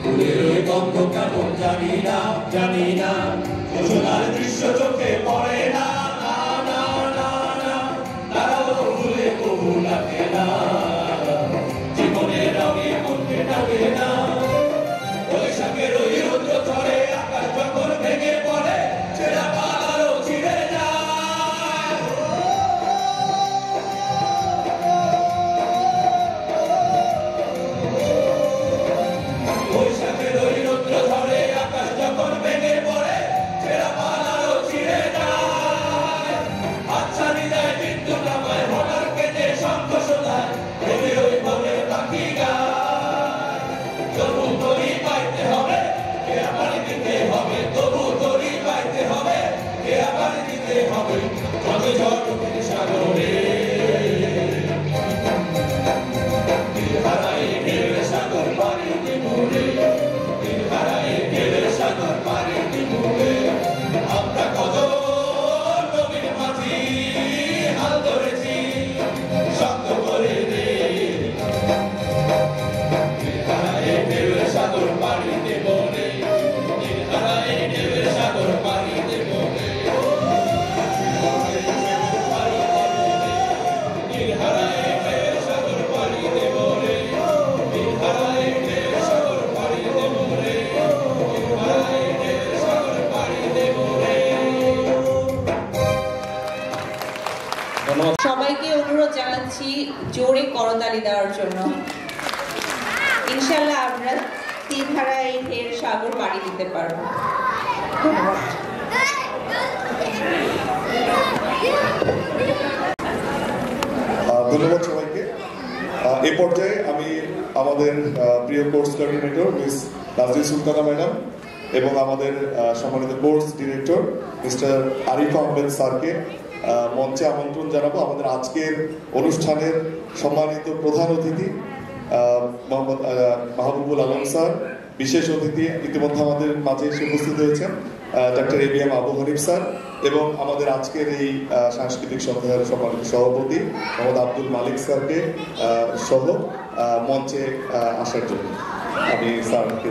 ফুলের ওই গন্ধ কেমন জানি না জানি না যোজনার দৃশ্য চোখে পড়ে না না না না না তারাও ফুলে কবু লাগে না জীবনের রঙে মনকে ডাকে না বৈশাখের ওই রৌদ্র ঝড়ে আকাশ যখন ভেঙে পড়ে ছেঁড়া পালারও ছিঁড়ে যায় বৈশাখের ওই রৌদ্র ঝড়ে আকাশ যখন ভেঙে পড়ে ছেঁড়া পালারও ছিঁড়ে যায় আচ্ছা হৃদয় বিদ্যুৎ আমায় হঠাৎ কেটে শঙ্খ শোধায় ভেবে ওই ভোরে পাখি গায় তবু তোরই পাইতে হবে কে আবার দিতে হবে তবু তোরই পাইতে হবে কে আবার দিতে হবে যত ঝড় উঠে সাগরে দিল হারায় ঢেউয়ের সাগর পানি দিবুরে দিল হারায় ঢেউয়ের সাগর পানি দিবুরে আমরা কত নবীর মাঝি হাল ধরেছি শক্ত করে রে দিল হারায় ঢেউয়ের সাগর পানি দেব রে দিল হারায় ঢেউয়ের সাগর পানি দেব রে দিল হারায় ঢেউয়ের সাগর পানি দেব রে দিল হারায় ঢেউয়ের সাগর পানি দেব রে দিল হারায় ঢেউয়ের সাগর পানি দেব রে সবাইকে অনুরোধ জানাচ্ছি জোরে করতালি দেওয়ার জন্য। ইনশাল্লাহ আমরা তিন ধারা এই ঢের সাগর পাড়ি দিতে পারবো। ধন্যবাদ। ধন্যবাদ সবাইকে। এই পর্যায়ে আমি আমাদের প্রিয় course coordinator miss Nazrin Sultana madam এবং আমাদের সম্মানিত course director mister Arif Ahmed স্যারকে মঞ্চে আমন্ত্রণ জানাবো। আমাদের আজকের অনুষ্ঠানের সম্মানিত প্রধান অতিথি মোহাম্মদ মাহবুবুল আলম স্যার, বিশেষ অতিথি ইতিমধ্যে আমাদের মাঝে এসে উপস্থিত হয়েছেন doctor ABM Abu Hanif sir এবং আমাদের আজকের এই সাংস্কৃতিক সন্ধ্যার সম্মানিত সভাপতি মোহাম্মদ আব্দুল মালিক স্যারকে সহ মঞ্চে আসার জন্য আমি স্যারকে